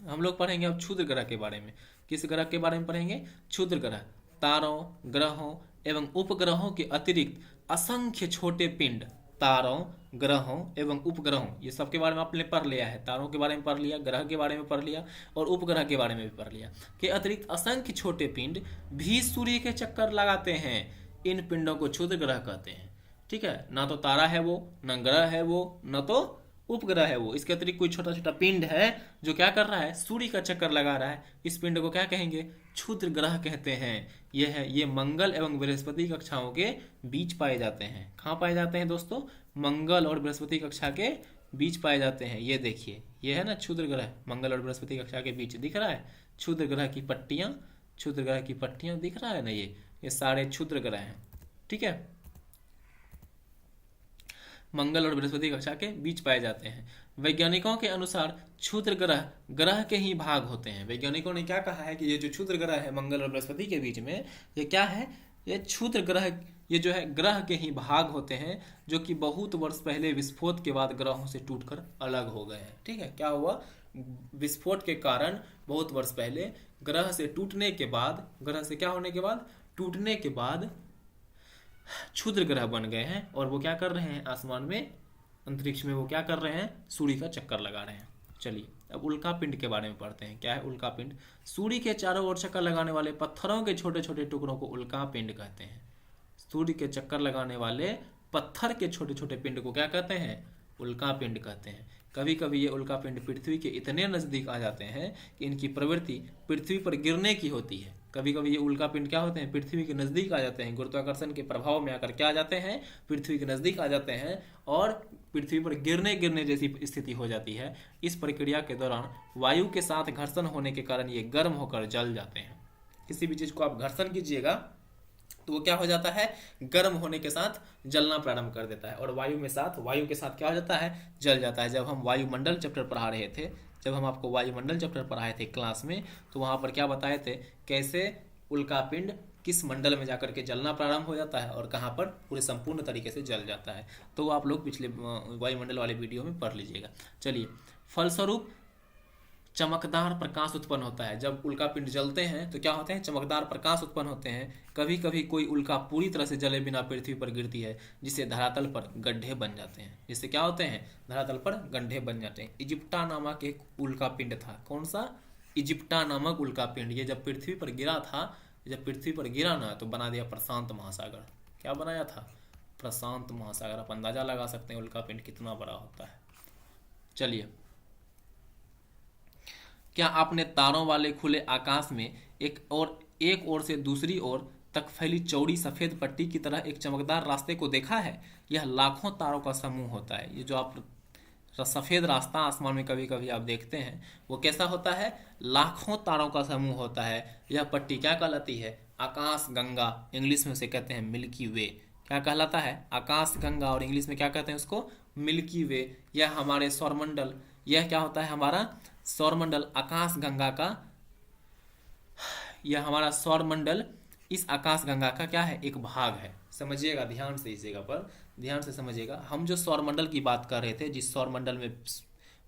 [SPEAKER 1] हम लोग पढ़ेंगे अब क्षुद्र ग्रह के बारे में। किस ग्रह के बारे में पढ़ेंगे? क्षुद्र ग्रह। तारों, ग्रहों एवं उपग्रहों के अतिरिक्त असंख्य छोटे पिंड, तारों, ग्रहों एवं उपग्रहों, ये सब के बारे में आपने पढ़ लिया है। तारों के बारे में पढ़ लिया, ग्रह के बारे में पढ़ लिया और उपग्रह के बारे में भी पढ़ लिया। के अतिरिक्त असंख्य छोटे पिंड भी सूर्य के चक्कर लगाते हैं। इन पिंडों को क्षुद्र ग्रह कहते हैं, ठीक है। ना तो तारा है वो, न ग्रह है वो, न तो उपग्रह है वो। इसके अतिरिक्त कोई छोटा छोटा पिंड है जो क्या कर रहा है? सूर्य का चक्कर लगा रहा है। इस पिंड को क्या कहेंगे? क्षुद्र ग्रह कहते हैं। ये मंगल एवं बृहस्पति कक्षाओं के बीच पाए जाते हैं। कहाँ पाए जाते हैं दोस्तों? मंगल और बृहस्पति कक्षा के बीच पाए जाते हैं। ये देखिए, ये है ना क्षुद्र ग्रह, मंगल और बृहस्पति कक्षा के बीच दिख रहा है। क्षुद्र ग्रह की पट्टियां, क्षुद्र ग्रह की पट्टियां दिख रहा है ना, ये सारे क्षुद्र ग्रह हैं, ठीक है। मंगल और बृहस्पति कक्षा के बीच पाए जाते हैं। वैज्ञानिकों के अनुसार क्षुद्र ग्रह ग्रह के ही भाग होते हैं। वैज्ञानिकों ने क्या कहा है कि ये जो क्षुद्र ग्रह है मंगल और बृहस्पति के बीच में, ये क्या है? ये क्षुद्र ग्रह, ये जो है ग्रह के ही भाग होते हैं, जो कि बहुत वर्ष पहले विस्फोट के बाद ग्रहों से टूटकर अलग हो गए हैं, ठीक है। क्या हुआ? विस्फोट के कारण बहुत वर्ष पहले ग्रह से टूटने के बाद, ग्रह से क्या होने के बाद? टूटने के बाद क्षुद्र ग्रह बन गए हैं। और वो क्या कर रहे हैं? आसमान में, अंतरिक्ष में वो क्या कर रहे हैं? सूर्य का चक्कर लगा रहे हैं। चलिए अब उल्का पिंड के बारे में पढ़ते हैं। क्या है उल्का पिंड? सूर्य के चारों ओर चक्कर लगाने वाले पत्थरों के छोटे छोटे टुकड़ों को उल्का पिंड कहते हैं। सूर्य के चक्कर लगाने वाले पत्थर के छोटे छोटे पिंड को क्या कहते हैं? उल्का पिंड कहते हैं। कभी कभी ये उल्का पिंड पृथ्वी के इतने नजदीक आ जाते हैं कि इनकी प्रवृत्ति पृथ्वी पर गिरने की होती है। कभी कभी ये उल्का पिंड क्या होते हैं? पृथ्वी के नजदीक आ जाते हैं, गुरुत्वाकर्षण के प्रभाव में आकर क्या आ जाते हैं? पृथ्वी के नजदीक आ जाते हैं और पृथ्वी पर गिरने जैसी स्थिति हो जाती है। इस प्रक्रिया के दौरान वायु के साथ घर्षण होने के कारण ये गर्म होकर जल जाते हैं। किसी भी चीज को आप घर्षण कीजिएगा तो वो क्या हो जाता है? गर्म होने के साथ जलना प्रारंभ कर देता है और वायु के साथ क्या हो जाता है? जल जाता है। जब हम वायुमंडल चैप्टर पढ़ा रहे थे, जब हम आपको वायुमंडल चैप्टर पढ़ाए थे क्लास में, तो वहां पर क्या बताए थे? कैसे उल्कापिंड किस मंडल में जाकर के जलना प्रारंभ हो जाता है और कहाँ पर पूरे संपूर्ण तरीके से जल जाता है। तो आप लोग पिछले वायुमंडल वाले वीडियो में पढ़ लीजिएगा। चलिए, फलस्वरूप चमकदार प्रकाश उत्पन्न होता है। जब उल्कापिंड जलते हैं तो क्या होते हैं? चमकदार प्रकाश उत्पन्न होते हैं। कभी कभी कोई उल्का पूरी तरह से जले बिना पृथ्वी पर गिरती है, जिससे धरातल पर गड्ढे बन जाते हैं। जिससे क्या होते हैं? धरातल पर गड्ढे बन जाते हैं। इजिप्टा नामक एक उल्कापिंड था। कौन सा? इजिप्टा नामक उल्कापिंड। ये जब पृथ्वी पर गिरा था, ना, तो बना दिया प्रशांत महासागर। क्या बनाया था? प्रशांत महासागर। आप अंदाजा लगा सकते हैं उल्कापिंड कितना बड़ा होता है। चलिए, क्या आपने तारों वाले खुले आकाश में एक ओर से दूसरी ओर तक फैली चौड़ी सफेद पट्टी की तरह एक चमकदार रास्ते को देखा है? यह लाखों तारों का समूह होता है। ये जो आप सफेद रास्ता आसमान में कभी कभी आप देखते हैं, वो कैसा होता है? लाखों तारों का समूह होता है। यह पट्टी क्या कहलाती है? आकाश गंगा। इंग्लिश में उसे कहते हैं मिल्की वे। क्या कहलाता है? आकाश गंगा। और इंग्लिश में क्या कहते हैं उसको? मिल्की वे। यह हमारे सौरमंडल, यह क्या होता है? हमारा सौरमंडल आकाश गंगा का, यह हमारा सौरमंडल इस आकाश गंगा का क्या है? एक भाग है। समझिएगा ध्यान से, इस जगह पर ध्यान से समझिएगा। हम जो सौरमंडल की बात कर रहे थे, जिस सौरमंडल में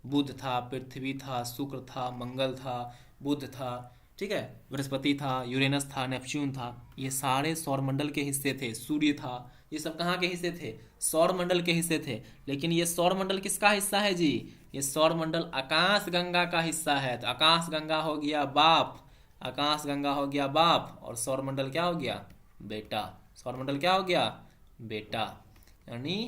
[SPEAKER 1] बुध था, पृथ्वी था, शुक्र था, मंगल था, बुध था, ठीक है, बृहस्पति था, यूरेनस था, नेपच्यून था, ये सारे सौरमंडल के हिस्से थे। सूर्य था, ये सब कहाँ के हिस्से थे? सौरमंडल के हिस्से थे। लेकिन ये सौरमंडल किसका हिस्सा है जी? ये सौरमंडल आकाश गंगा का हिस्सा है। तो आकाश गंगा हो गया बाप, आकाश गंगा हो गया बाप, और सौरमंडल क्या हो गया? बेटा। सौरमंडल क्या हो गया? बेटा। यानी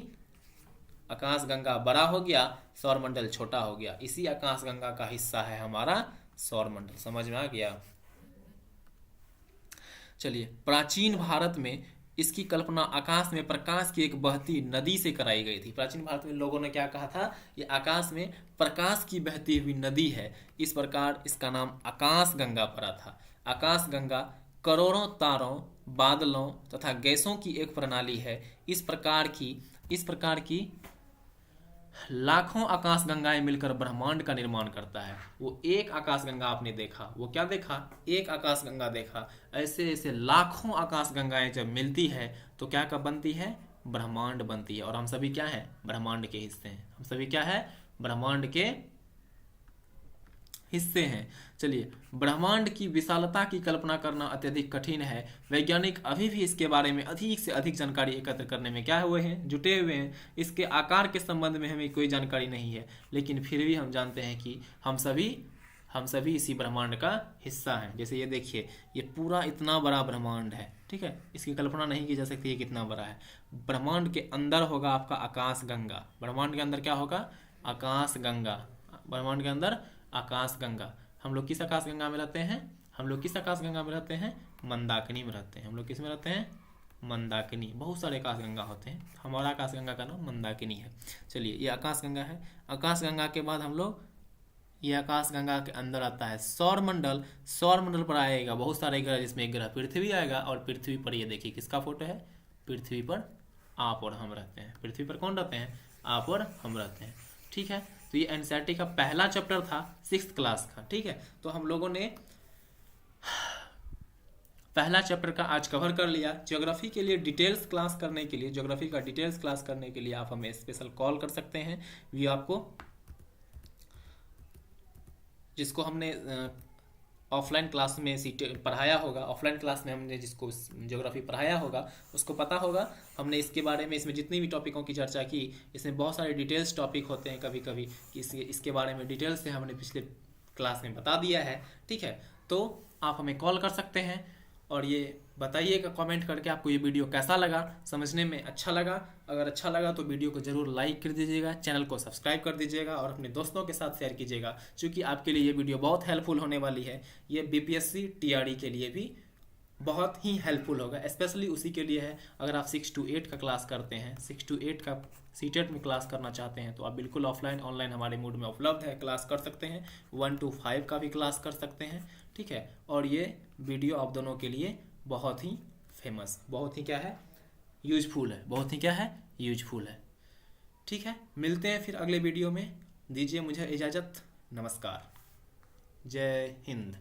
[SPEAKER 1] आकाश गंगा बड़ा हो गया, सौरमंडल छोटा हो गया। इसी आकाश गंगा का हिस्सा है हमारा सौरमंडल। समझ में आ गया? चलिए, प्राचीन भारत में इसकी कल्पना आकाश में प्रकाश की एक बहती नदी से कराई गई थी। प्राचीन भारत में लोगों ने क्या कहा था? ये आकाश में प्रकाश की बहती हुई नदी है, इस प्रकार इसका नाम आकाश गंगा पड़ा था। आकाश गंगा करोड़ों तारों, बादलों तथा गैसों की एक प्रणाली है। इस प्रकार की लाखों आकाश गंगाएं मिलकर ब्रह्मांड का निर्माण करता है। वो एक आकाश गंगा आपने देखा, वो क्या देखा? एक आकाश गंगा देखा। ऐसे ऐसे लाखों आकाश गंगाएं जब मिलती है तो क्या कब बनती है? ब्रह्मांड बनती है। और हम सभी क्या है? ब्रह्मांड के हिस्से हैं। हम सभी क्या है? ब्रह्मांड के हिस्से हैं। चलिए, ब्रह्मांड की विशालता की कल्पना करना अत्यधिक कठिन है। वैज्ञानिक अभी भी इसके बारे में अधिक से अधिक जानकारी एकत्र करने में क्या हुए हैं? जुटे हुए हैं। इसके आकार के संबंध में हमें कोई जानकारी नहीं है, लेकिन फिर भी हम जानते हैं कि हम सभी इसी ब्रह्मांड का हिस्सा हैं। जैसे ये देखिए, ये पूरा इतना बड़ा ब्रह्मांड है, ठीक है, इसकी कल्पना नहीं की जा सकती है कितना बड़ा है। ब्रह्मांड के अंदर होगा आपका आकाश गंगा। ब्रह्मांड के अंदर क्या होगा? आकाश गंगा। ब्रह्मांड के अंदर आकाश गंगा। हम लोग किस आकाश गंगा में रहते हैं? हम लोग किस आकाश गंगा में रहते हैं? मंदाकिनी में रहते हैं। हम लोग किस में रहते हैं? मंदाकिनी। बहुत सारे आकाश गंगा होते हैं, हमारा आकाश गंगा का नाम मंदाकिनी है। चलिए, ये आकाश गंगा है। आकाश गंगा के बाद हम लोग, ये आकाश गंगा के अंदर आता है सौरमंडल। सौरमंडल पर आएगा बहुत सारे ग्रह, जिसमें एक ग्रह पृथ्वी आएगा। और पृथ्वी पर ये देखिए किसका फोटो है? पृथ्वी पर आप और हम रहते हैं। पृथ्वी पर कौन रहते हैं? आप और हम रहते हैं, ठीक है। तो ये एनसीईआरटी का पहला चैप्टर था 6th क्लास का, ठीक है। तो हम लोगों ने पहला चैप्टर का आज कवर कर लिया। ज्योग्राफी के लिए डिटेल्स क्लास करने के लिए, ज्योग्राफी का डिटेल्स क्लास करने के लिए आप हमें स्पेशल कॉल कर सकते हैं। वी आपको, जिसको हमने ऑफलाइन क्लास में पढ़ाया होगा, ऑफलाइन क्लास में हमने जिसको ज्योग्राफी पढ़ाया होगा उसको पता होगा। हमने इसके बारे में, इसमें जितनी भी टॉपिकों की चर्चा की, इसमें बहुत सारे डिटेल्स टॉपिक होते हैं कभी कभी, इसके बारे में डिटेल्स से हमने पिछले क्लास में बता दिया है, ठीक है। तो आप हमें कॉल कर सकते हैं और ये बताइएगा कमेंट करके आपको ये वीडियो कैसा लगा, समझने में अच्छा लगा। अगर अच्छा लगा तो वीडियो को ज़रूर लाइक कर दीजिएगा, चैनल को सब्सक्राइब कर दीजिएगा और अपने दोस्तों के साथ शेयर कीजिएगा, क्योंकि आपके लिए ये वीडियो बहुत हेल्पफुल होने वाली है। ये बीपीएससी टीआरई के लिए भी बहुत ही हेल्पफुल होगा, स्पेशली उसी के लिए है। अगर आप 6 to 8 का क्लास करते हैं, 6 to 8 का सीटेट में क्लास करना चाहते हैं, तो आप बिल्कुल ऑफलाइन ऑनलाइन हमारे मूड में उपलब्ध है, क्लास कर सकते हैं। 1 to 5 का भी क्लास कर सकते हैं, ठीक है। और ये वीडियो आप दोनों के लिए बहुत ही फेमस, बहुत ही क्या है, यूजफुल है, बहुत ही क्या है, यूजफुल है, ठीक है। मिलते हैं फिर अगले वीडियो में, दीजिए मुझे इजाज़त। नमस्कार, जय हिंद।